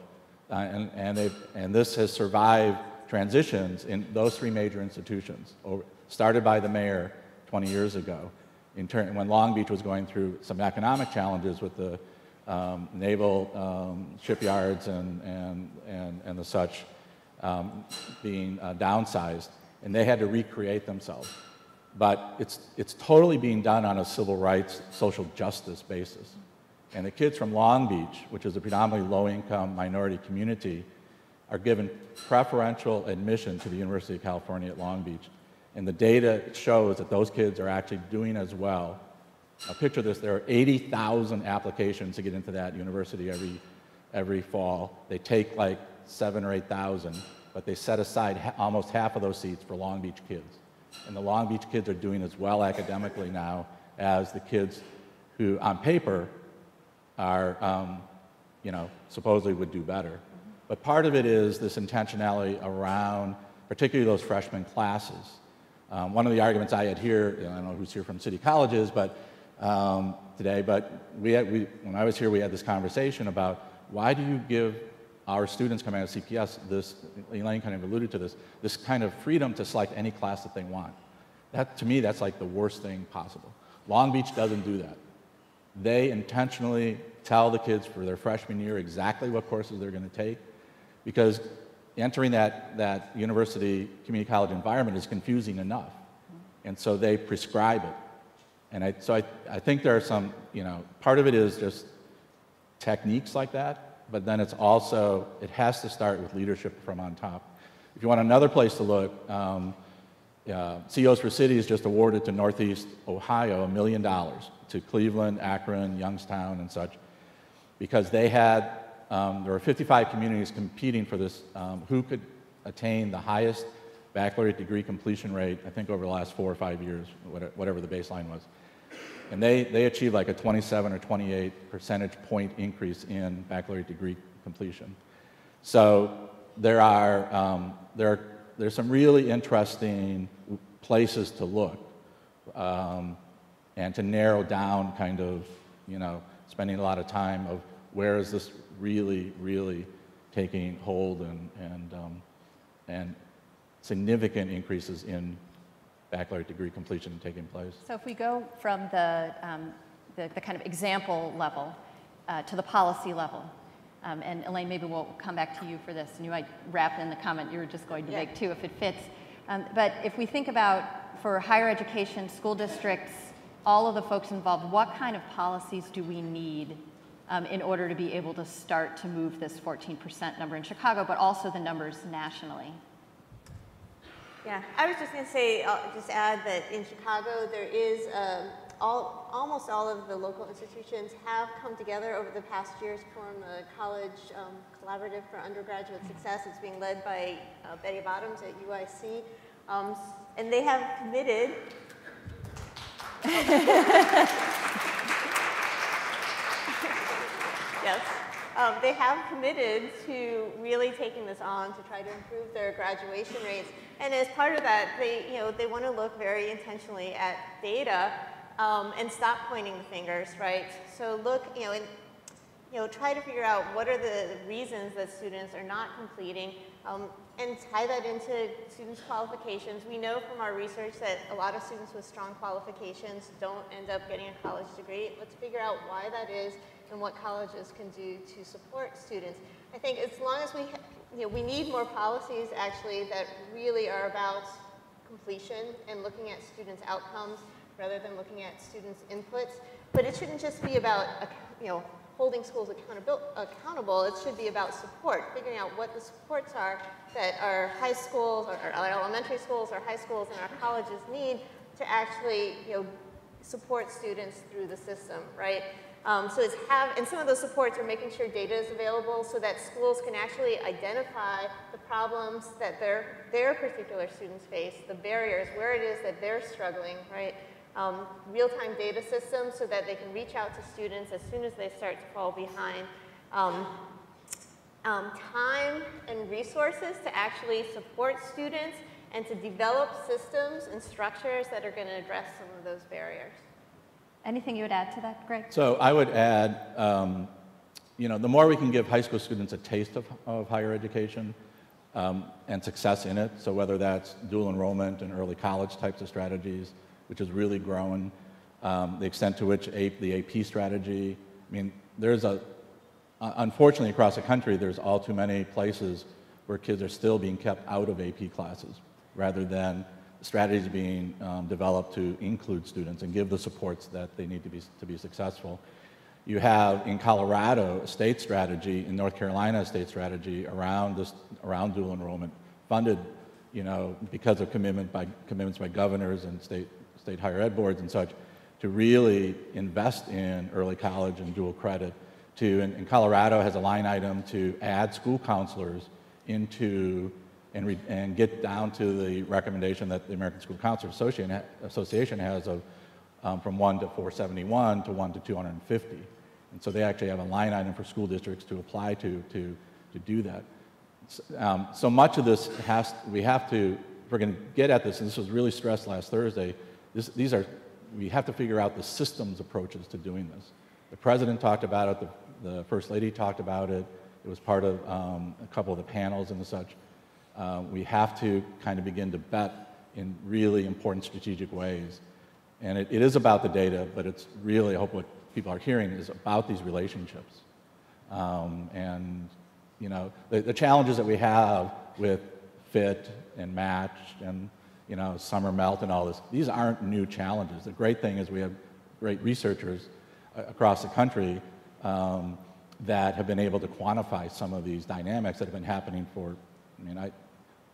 And this has survived transitions in those 3 major institutions, started by the mayor 20 years ago, when Long Beach was going through some economic challenges with the naval shipyards and the such being downsized, and they had to recreate themselves. But it's totally being done on a civil rights, social justice basis. And the kids from Long Beach, which is a predominantly low-income minority community, are given preferential admission to the University of California at Long Beach. And the data shows that those kids are actually doing as well. Now picture this, there are 80,000 applications to get into that university every fall. They take like 7,000 or 8,000, but they set aside almost half of those seats for Long Beach kids. And the Long Beach kids are doing as well academically now as the kids who, on paper, are, supposedly would do better. But part of it is this intentionality around, particularly those freshman classes. One of the arguments I had here, I don't know who's here from city colleges, but today, but when I was here, we had this conversation about why do you give our students coming out of CPS this, Elaine kind of alluded to this kind of freedom to select any class that they want. That, to me, that's like the worst thing possible. Long Beach doesn't do that. They intentionally tell the kids for their freshman year exactly what courses they're going to take, because entering that university community college environment is confusing enough. And so they prescribe it. And I think there are some, part of it is just techniques like that, but then it's also, it has to start with leadership from on top. If you want another place to look, CEOs for Cities just awarded to Northeast Ohio $1 million, to Cleveland, Akron, Youngstown, and such, because they had, there were 55 communities competing for this, who could attain the highest baccalaureate degree completion rate, I think over the last 4 or 5 years, whatever the baseline was. And they achieved like a 27 or 28 percentage point increase in baccalaureate degree completion. So there's some really interesting places to look, and to narrow down kind of, spending a lot of time of where is this really, really taking hold, and significant increases in baccalaureate degree completion taking place. So if we go from the kind of example level to the policy level, and Elaine, maybe we'll come back to you for this, and you might wrap in the comment you were just going to make too, if it fits. But if we think about, for higher education, school districts, all of the folks involved, what kind of policies do we need in order to be able to start to move this 14% number in Chicago, but also the numbers nationally? Yeah, I was just going to say, just add that in Chicago, there is almost all of the local institutions have come together over the past years to form a college collaborative for undergraduate success. It's being led by Betty Bottoms at UIC, and they have committed. Yes. They have committed to really taking this on to try to improve their graduation rates. And as part of that, they want to look very intentionally at data and stop pointing the fingers, right? So look, try to figure out what are the reasons that students are not completing, and tie that into students' qualifications. We know from our research that a lot of students with strong qualifications don't end up getting a college degree. Let's figure out why that is and what colleges can do to support students. I think as long as we need more policies actually that really are about completion and looking at students' outcomes rather than looking at students' inputs. But it shouldn't just be about holding schools accountable. It should be about support, figuring out what the supports are that our high schools, or our elementary schools, our high schools, and our colleges need to actually support students through the system, right? And some of those supports are making sure data is available so that schools can actually identify the problems that their particular students face, the barriers, where it is that they're struggling, right? Real-time data systems so that they can reach out to students as soon as they start to fall behind. Time and resources to actually support students and to develop systems and structures that are going to address some of those barriers. Anything you would add to that, Greg? So I would add, the more we can give high school students a taste of higher education and success in it, so whether that's dual enrollment and early college types of strategies, which is really growing, the extent to which the AP strategy, unfortunately across the country, there's all too many places where kids are still being kept out of AP classes rather than strategies being developed to include students and give the supports that they need to be successful. You have in Colorado a state strategy, in North Carolina a state strategy around dual enrollment, funded, because of commitments by governors and state higher ed boards and such, to really invest in early college and dual credit, and Colorado has a line item to add school counselors into and get down to the recommendation that the American School Counselor Association has of from 1 to 471 to 1 to 250. And so they actually have a line item for school districts to apply to do that. So much of this we have to, if we're going to get at this, and this was really stressed last Thursday, we have to figure out the systems approaches to doing this. The President talked about it, the First Lady talked about it, it was part of a couple of the panels and such. We have to kind of begin to bet in really important strategic ways. And it is about the data, but it's really, I hope what people are hearing is about these relationships. And you know, the challenges that we have with fit and match and summer melt and all this, these aren't new challenges. The great thing is we have great researchers across the country that have been able to quantify some of these dynamics that have been happening for, I've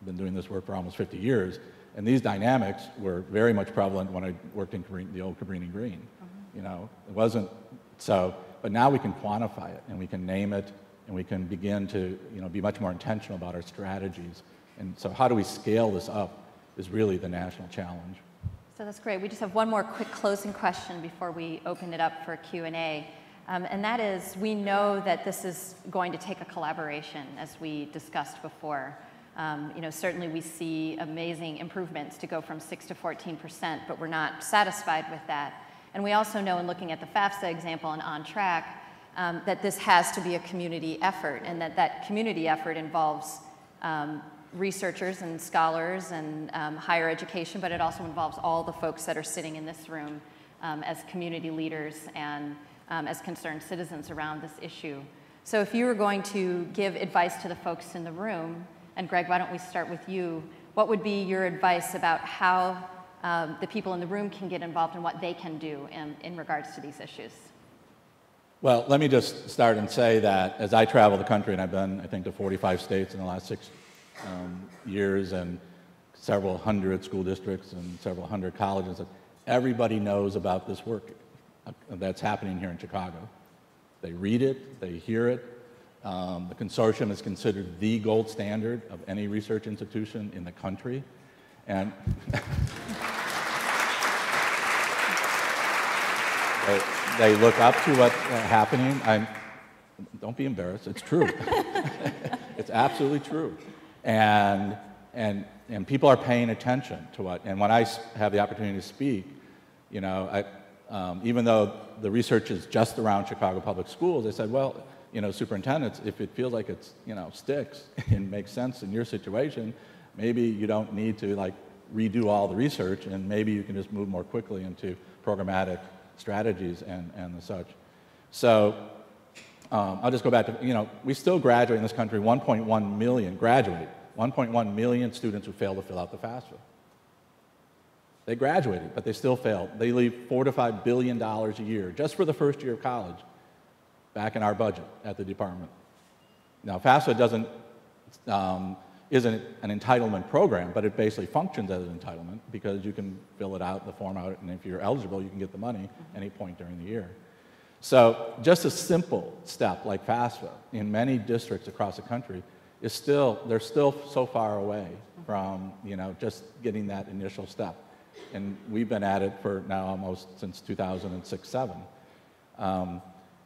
been doing this work for almost 50 years, and these dynamics were very much prevalent when I worked in the old Cabrini Green. It wasn't so, but now we can quantify it and we can name it and we can begin to be much more intentional about our strategies. And so how do we scale this up is really the national challenge. So that's great. We just have one more quick closing question before we open it up for Q&A. And that is, we know that this is going to take a collaboration, as we discussed before. Certainly we see amazing improvements to go from 6 to 14%, but we're not satisfied with that. And we also know, in looking at the FAFSA example and On Track, that this has to be a community effort, and that community effort involves researchers and scholars and higher education, but it also involves all the folks that are sitting in this room as community leaders and as concerned citizens around this issue. So if you were going to give advice to the folks in the room, and Greg, why don't we start with you, what would be your advice about how the people in the room can get involved and what they can do in regards to these issues? Well, let me just start and say that as I travel the country, and I've been, I think, to 45 states in the last 6 years, and several hundred school districts and several hundred colleges, everybody knows about this work that's happening here in Chicago. They read it, they hear it. The consortium is considered the gold standard of any research institution in the country. And they look up to what's happening. Don't be embarrassed, it's true. It's absolutely true. And people are paying attention to what, and when I have the opportunity to speak, even though the research is just around Chicago Public Schools, they said, well, superintendents, if it feels like it's, sticks and makes sense in your situation, maybe you don't need to redo all the research, and maybe you can just move more quickly into programmatic strategies and the such. So I'll just go back to, we still graduate in this country 1.1 million, 1.1 million students who fail to fill out the FAFSA. They graduated, but they still failed. They leave $4 to $5 billion a year just for the first year of college back in our budget at the department. Now, FAFSA isn't an entitlement program, but it basically functions as an entitlement because you can fill it out, the form out, and if you're eligible, you can get the money any point during the year. So just a simple step like FAFSA in many districts across the country is they're still so far away from, just getting that initial step. And we've been at it for now almost since 2006-07.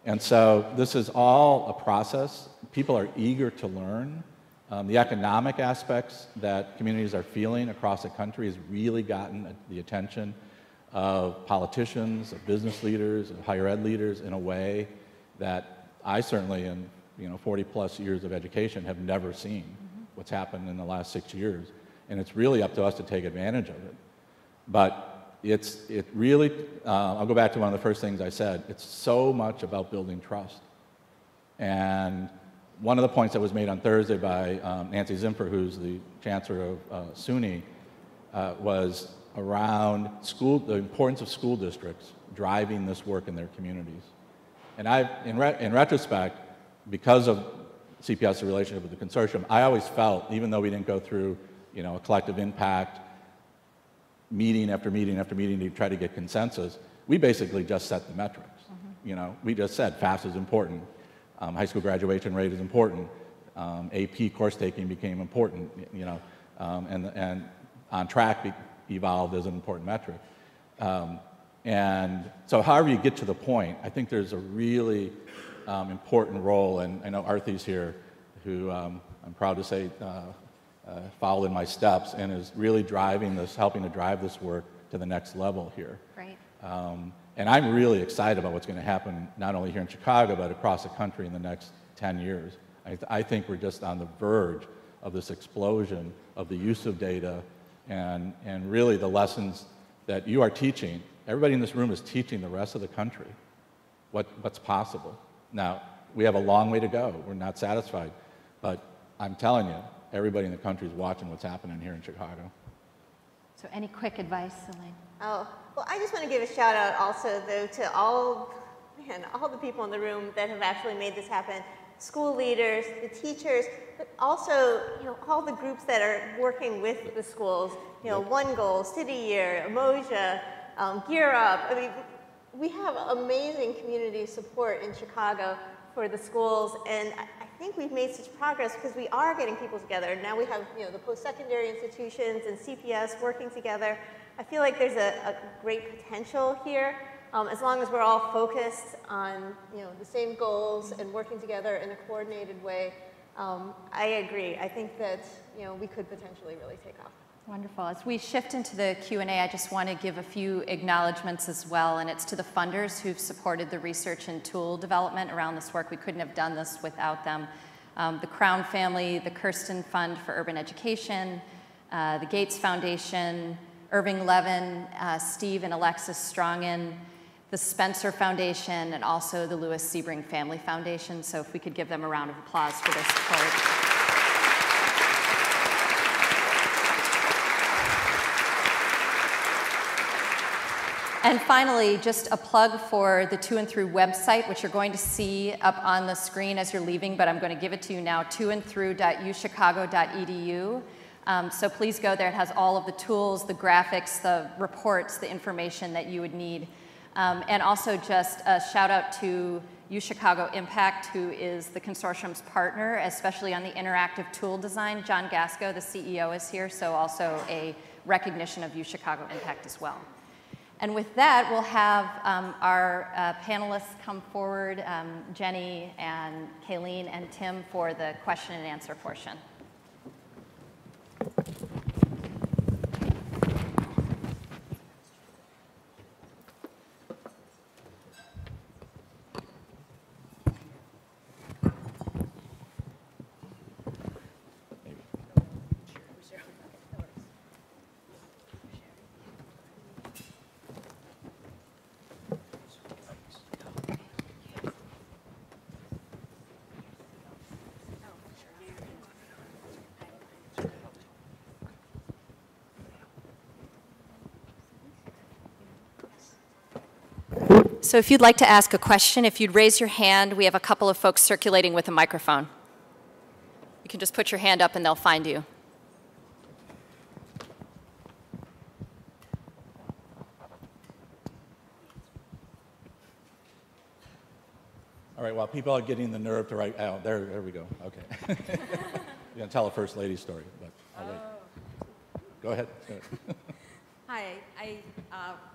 And so this is all a process. People are eager to learn. The economic aspects that communities are feeling across the country has really gotten the attention of politicians, of business leaders, of higher ed leaders in a way that I certainly, in 40-plus years of education, have never seen what's happened in the last 6 years. And it's really up to us to take advantage of it. But it really, I'll go back to one of the first things I said, it's so much about building trust. And one of the points that was made on Thursday by Nancy Zimpher, who's the chancellor of SUNY, was around the importance of school districts driving this work in their communities. And in retrospect, because of CPS's relationship with the consortium, I always felt, even though we didn't go through a collective impact meeting after meeting after meeting to try to get consensus, we basically just set the metrics. We just said FAFSA is important. High school graduation rate is important. AP course taking became important, you know, and on track evolved as an important metric. And so however you get to the point, I think there's a really important role, and I know Arthi's here, who I'm proud to say followed in my steps and is really driving this, helping to drive this work to the next level here. Great. And I'm really excited about what's going to happen not only here in Chicago, but across the country in the next 10 years. I think we're just on the verge of this explosion of the use of data and really the lessons that you are teaching. Everybody in this room is teaching the rest of the country what's possible. Now, we have a long way to go. We're not satisfied. But I'm telling you, everybody in the country is watching what's happening here in Chicago. So any quick advice, Elaine? Oh, well, I just want to give a shout out also, though, to all the people in the room that have actually made this happen. School leaders, the teachers, but also, you know, all the groups that are working with the schools. You know, One Goal, City Year, Emoja, Gear Up. I mean, we have amazing community support in Chicago for the schools, and I think we've made such progress because we are getting people together. Now we have, you know, the post-secondary institutions and CPS working together. I feel like there's a great potential here, as long as we're all focused on, you know, the same goals and working together in a coordinated way. I agree. I think that, you know, we could potentially really take off. Wonderful. As we shift into the Q&A, I just want to give a few acknowledgments as well, and it's to the funders who've supported the research and tool development around this work. We couldn't have done this without them. The Crown family, the Kirsten Fund for Urban Education, the Gates Foundation, Irving Levin, Steve and Alexis Strongen, the Spencer Foundation, and also the Lewis Sebring Family Foundation. So if we could give them a round of applause for their support. And finally, just a plug for the To and Through website, which you're going to see up on the screen as you're leaving, but I'm going to give it to you now, toandthrough.uchicago.edu. So please go there. It has all of the tools, the graphics, the reports, the information that you would need. And also just a shout out to UChicago Impact, who is the consortium's partner, especially on the interactive tool design. John Gasco, the CEO, is here, so also a recognition of UChicago Impact as well. And with that, we'll have our panelists come forward, Jenny and Kayleen and Tim, for the question and answer portion. So if you'd like to ask a question, if you'd raise your hand, we have a couple of folks circulating with a microphone. You can just put your hand up and they'll find you. All right, while people are getting the nerve to write, oh, there we go, okay. You're gonna tell a First Lady story, but I'll wait. Go ahead. Hi, I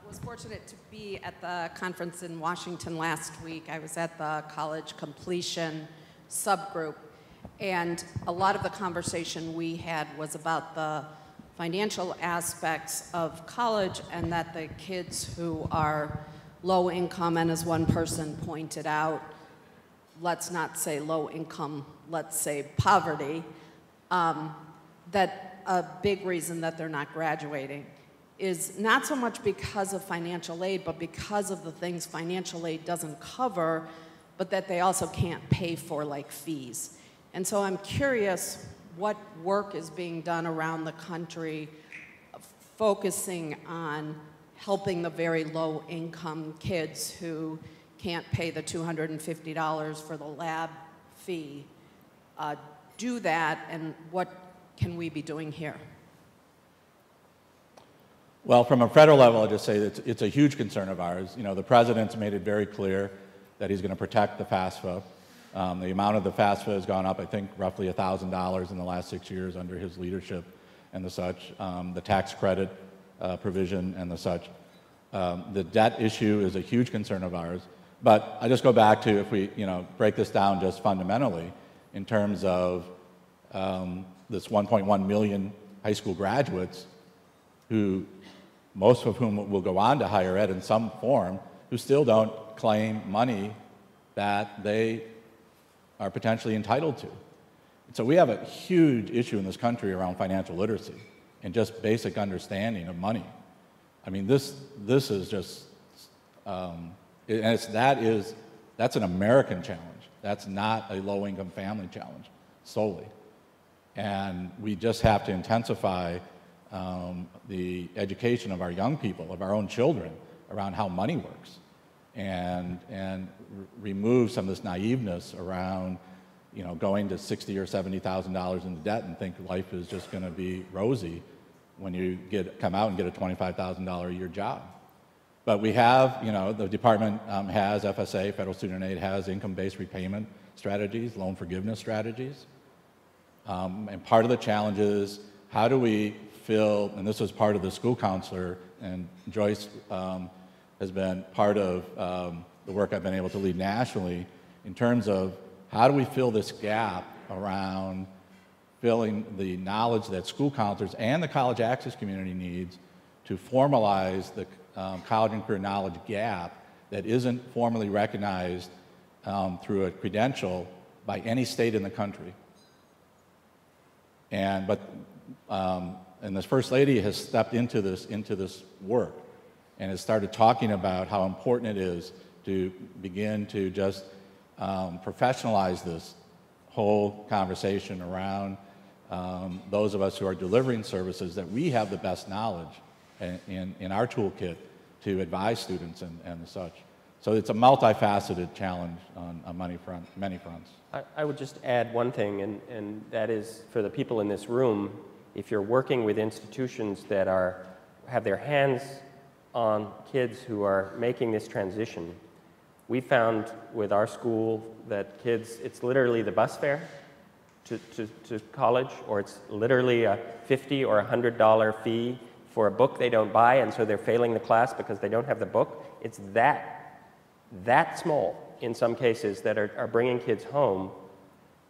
was fortunate to be at the conference in Washington last week. I was at the college completion subgroup, and a lot of the conversation we had was about the financial aspects of college, and that the kids who are low income, and as one person pointed out, let's not say low income, let's say poverty, that a big reason that they're not graduating is not so much because of financial aid, but because of the things financial aid doesn't cover, but that they also can't pay for, like fees. And so I'm curious what work is being done around the country focusing on helping the very low income kids who can't pay the $250 for the lab fee do that, and what can we be doing here? Well, from a federal level, I'll just say that it's a huge concern of ours. You know, the president's made it very clear that he's going to protect the FAFSA. The amount of the FAFSA has gone up, I think, roughly $1,000 in the last 6 years under his leadership and the such. The tax credit provision and the such. The debt issue is a huge concern of ours. But I just go back to, if we break this down just fundamentally, in terms of this 1.1 million high school graduates, who most of whom will go on to higher ed in some form, who still don't claim money that they are potentially entitled to. So we have a huge issue in this country around financial literacy and just basic understanding of money. I mean, this is just, and that's an American challenge. That's not a low-income family challenge solely. And we just have to intensify the education of our young people, of our own children, around how money works, and remove some of this naiveness around, going to $60,000 or $70,000 in debt and think life is just going to be rosy when you come out and get a $25,000 a year job. But we have, the department has FSA, federal student aid, has income-based repayment strategies, loan forgiveness strategies. And part of the challenge is, how do we fill, and this was part of the school counselor, and Joyce has been part of the work I've been able to lead nationally, in terms of how do we fill this gap around filling the knowledge that school counselors and the college access community needs to formalize the college and career knowledge gap that isn't formally recognized through a credential by any state in the country. And this First Lady has stepped into this work and has started talking about how important it is to begin to just professionalize this whole conversation around those of us who are delivering services, that we have the best knowledge in our toolkit to advise students and such. So it's a multifaceted challenge on many fronts. I would just add one thing, and that is, for the people in this room, if you're working with institutions that have their hands on kids who are making this transition, we found with our school that kids, it's literally the bus fare to college, or it's literally a $50 or $100 fee for a book they don't buy, and so they're failing the class because they don't have the book. It's that small in some cases that are bringing kids home.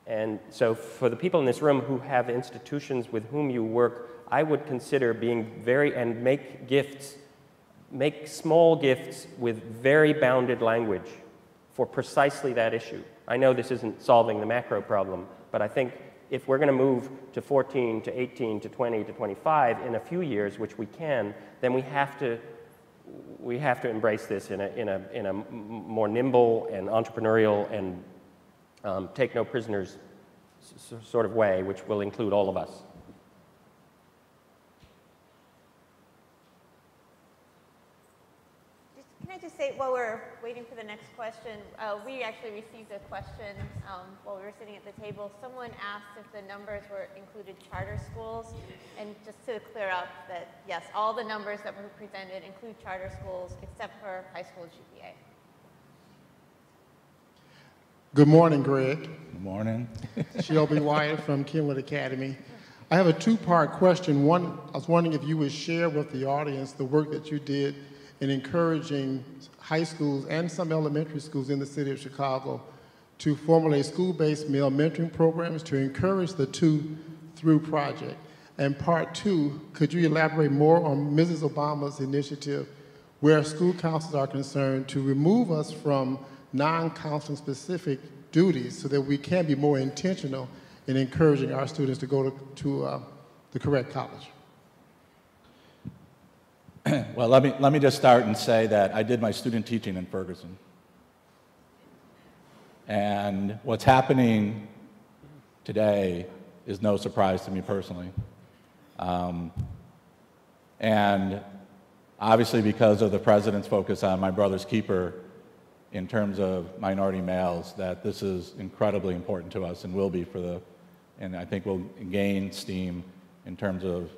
And so for the people in this room who have institutions with whom you work, I would consider being and make gifts, make small gifts with very bounded language for precisely that issue. I know this isn't solving the macro problem, but I think if we're going to move to 14, to 18, to 20, to 25 in a few years, which we can, then we have to embrace this in a more nimble and entrepreneurial and take no prisoners sort of way, which will include all of us. Can I just say, while we're waiting for the next question, we actually received a question while we were sitting at the table. Someone asked if the numbers included charter schools, and just to clear up that, yes, all the numbers that were presented include charter schools except for high school GPA. Good morning, Greg. Good morning. Shelby Wyatt from Kenwood Academy. I have a two-part question. One, I was wondering if you would share with the audience the work that you did in encouraging high schools and some elementary schools in the city of Chicago to formulate school-based male mentoring programs to encourage the To&Through Project. And part two, could you elaborate more on Mrs. Obama's initiative where school counselors are concerned to remove us from non-counseling specific duties so that we can be more intentional in encouraging our students to go to the correct college? Well, let me just start and say that I did my student teaching in Ferguson. And what's happening today is no surprise to me personally. And obviously because of the president's focus on my brother's keeper in terms of minority males, that this is incredibly important to us and will be and I think will gain steam in terms of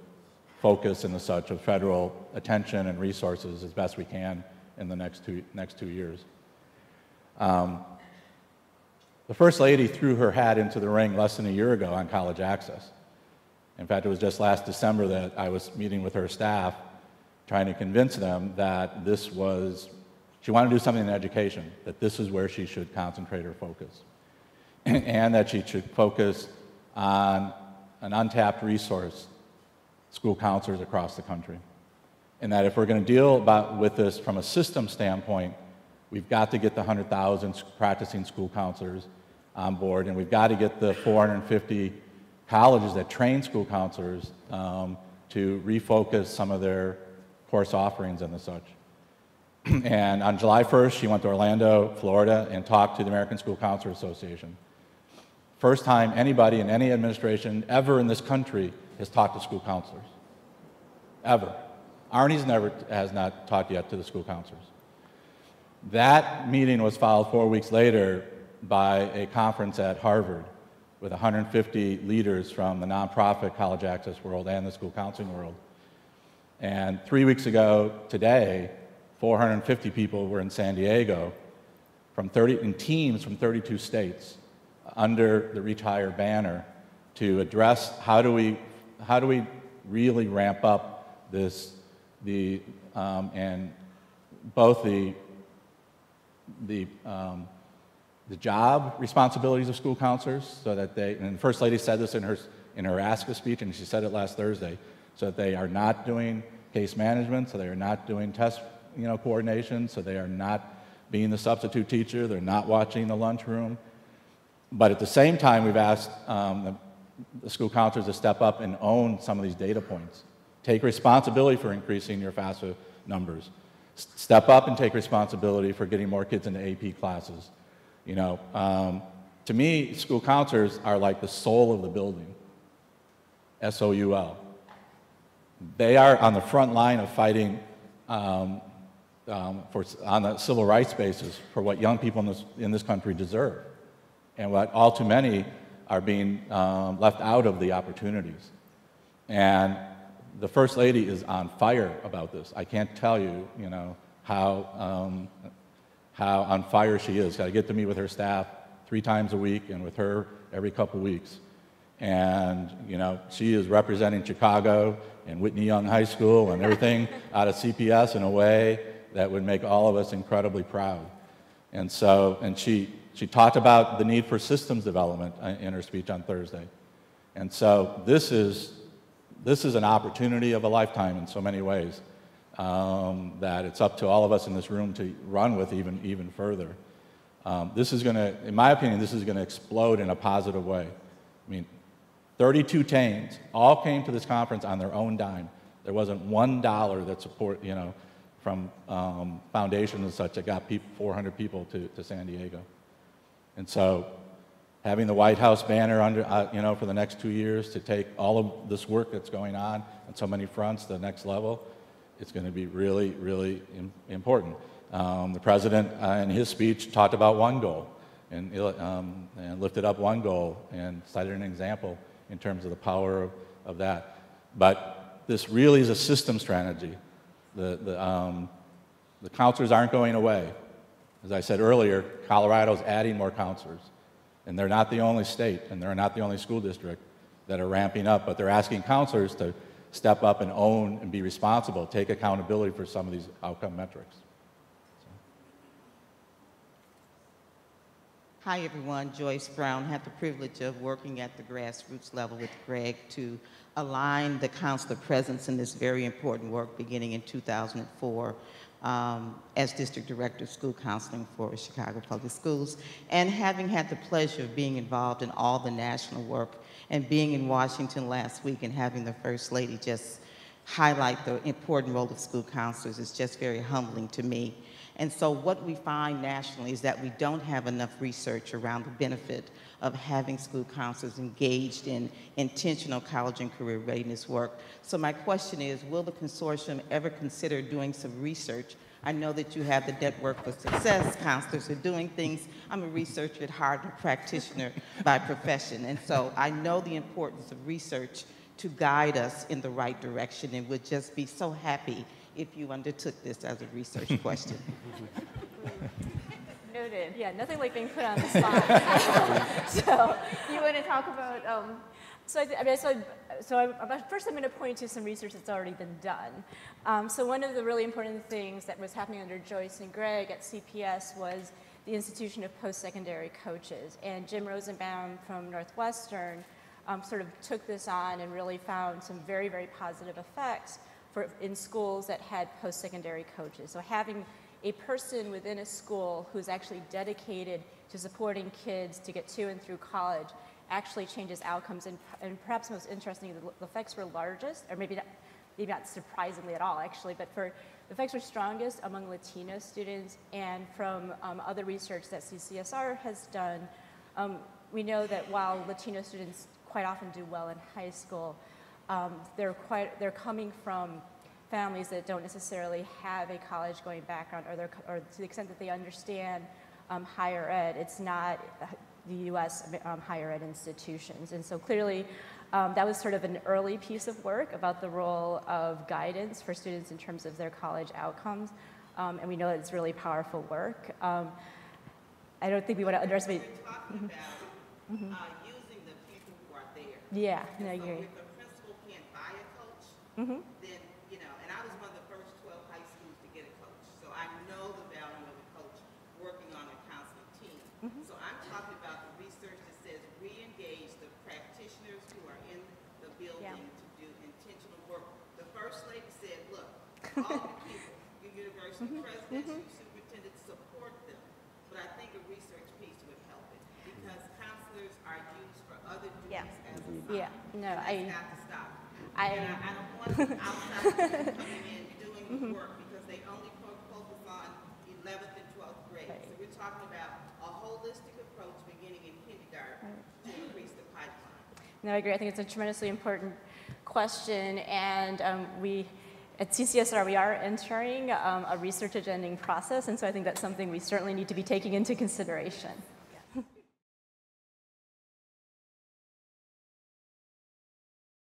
focus and the such of federal attention and resources as best we can in the next two years. The First Lady threw her hat into the ring less than a year ago on college access. In fact, it was just last December that I was meeting with her staff, trying to convince them that she wanted to do something in education, that this is where she should concentrate her focus, and that she should focus on an untapped resource, school counselors across the country. And that if we're going to deal with this from a system standpoint, we've got to get the 100,000 practicing school counselors on board, and we've got to get the 450 colleges that train school counselors to refocus some of their course offerings and the such. And on July 1st, she went to Orlando, Florida, and talked to the American School Counselors Association. First time anybody in any administration ever in this country has talked to school counselors. Ever. Arnie's has not talked yet to the school counselors. That meeting was followed 4 weeks later by a conference at Harvard with 150 leaders from the nonprofit college access world and the school counseling world. And 3 weeks ago today, 450 people were in San Diego in teams from 32 states under the Reach Higher banner to address how do we really ramp up this and both the job responsibilities of school counselors, so that and the First Lady said this in her ASCA speech, and she said it last Thursday, so that they are not doing case management, so they are not doing test coordination, so they are not being the substitute teacher, they're not watching the lunchroom. But at the same time, we've asked the school counselors to step up and own some of these data points. Take responsibility for increasing your FAFSA numbers. Step up and take responsibility for getting more kids into AP classes. To me, school counselors are like the soul of the building, S-O-U-L. They are on the front line of fighting on the civil rights basis for what young people in this country deserve, and what all too many are being left out of the opportunities. And the First Lady is on fire about this. I can't tell you, how on fire she is. I get to meet with her staff 3 times a week and with her every couple weeks. And, she is representing Chicago and Whitney Young High School and everything out of CPS in a way that would make all of us incredibly proud. And she talked about the need for systems development in her speech on Thursday. And so this is an opportunity of a lifetime in so many ways, that it's up to all of us in this room to run with even further. This is going to, in my opinion, this is going to explode in a positive way. 32 teams all came to this conference on their own dime. There wasn't $1 that support, from foundations and such that got 400 people to San Diego. And so having the White House banner under, for the next 2 years to take all of this work that's going on so many fronts to the next level, it's going to be really, really important. The president in his speech talked about one goal and lifted up one goal and cited an example in terms of the power of that. But this really is a system strategy. The counselors aren't going away. As I said earlier, Colorado's adding more counselors. And they're not the only state, and they're not the only school district that are ramping up, but they're asking counselors to step up and own and be responsible, take accountability for some of these outcome metrics. Hi everyone, Joyce Brown. Had the privilege of working at the grassroots level with Greg to align the counselor presence in this very important work beginning in 2004 as District Director of School Counseling for Chicago Public Schools, and having had the pleasure of being involved in all the national work and being in Washington last week and having the First Lady just highlight the important role of school counselors is just very humbling to me. And so what we find nationally is that we don't have enough research around the benefit of having school counselors engaged in intentional college and career readiness work. So my question is, will the consortium ever consider doing some research? I know that you have the Network for Success counselors who are doing things. I'm a researcher at heart and a practitioner by profession. And so I know the importance of research to guide us in the right direction, and would just be so happy if you undertook this as a research question. No Noted. Yeah, nothing like being put on the spot. So you want to talk about? First I'm going to point to some research that's already been done. So one of the really important things that was happening under Joyce and Greg at CPS was the institution of post-secondary coaches. And Jim Rosenbaum from Northwestern sort of took this on and really found some very, very positive effects in schools that had post-secondary coaches. So having a person within a school who's actually dedicated to supporting kids to get to and through college actually changes outcomes, and perhaps most interesting, the effects were largest, or maybe not surprisingly at all actually, but the effects were strongest among Latino students, and from other research that CCSR has done, we know that while Latino students quite often do well in high school, they're coming from families that don't necessarily have a college-going background, or to the extent that they understand higher ed, it's not the U.S. higher ed institutions. And so clearly, that was sort of an early piece of work about the role of guidance for students in terms of their college outcomes. And we know that it's really powerful work. I don't think we want to underestimate. We're talking about using the people who are there. Yeah, and no, I so agree. if a principal can't buy a coach, then, and I was one of the first 12 high schools to get a coach. So I know the value of a coach working on a counseling team. So I'm talking about the research that says re-engage the practitioners who are in the building to do intentional work. The first lady said, look, all the people, your university presidents, your superintendents, support them. But I think a research piece would help it, because counselors are used for other duties as a I have to stop. I don't want outside people coming in doing work, because they only focus on 11th and 12th grade. So we're talking about a holistic approach beginning in kindergarten to increase the pipeline. No, I agree. I think it's a tremendously important question, and we at CCSR, we are entering a research agending process, and so I think that's something we certainly need to be taking into consideration.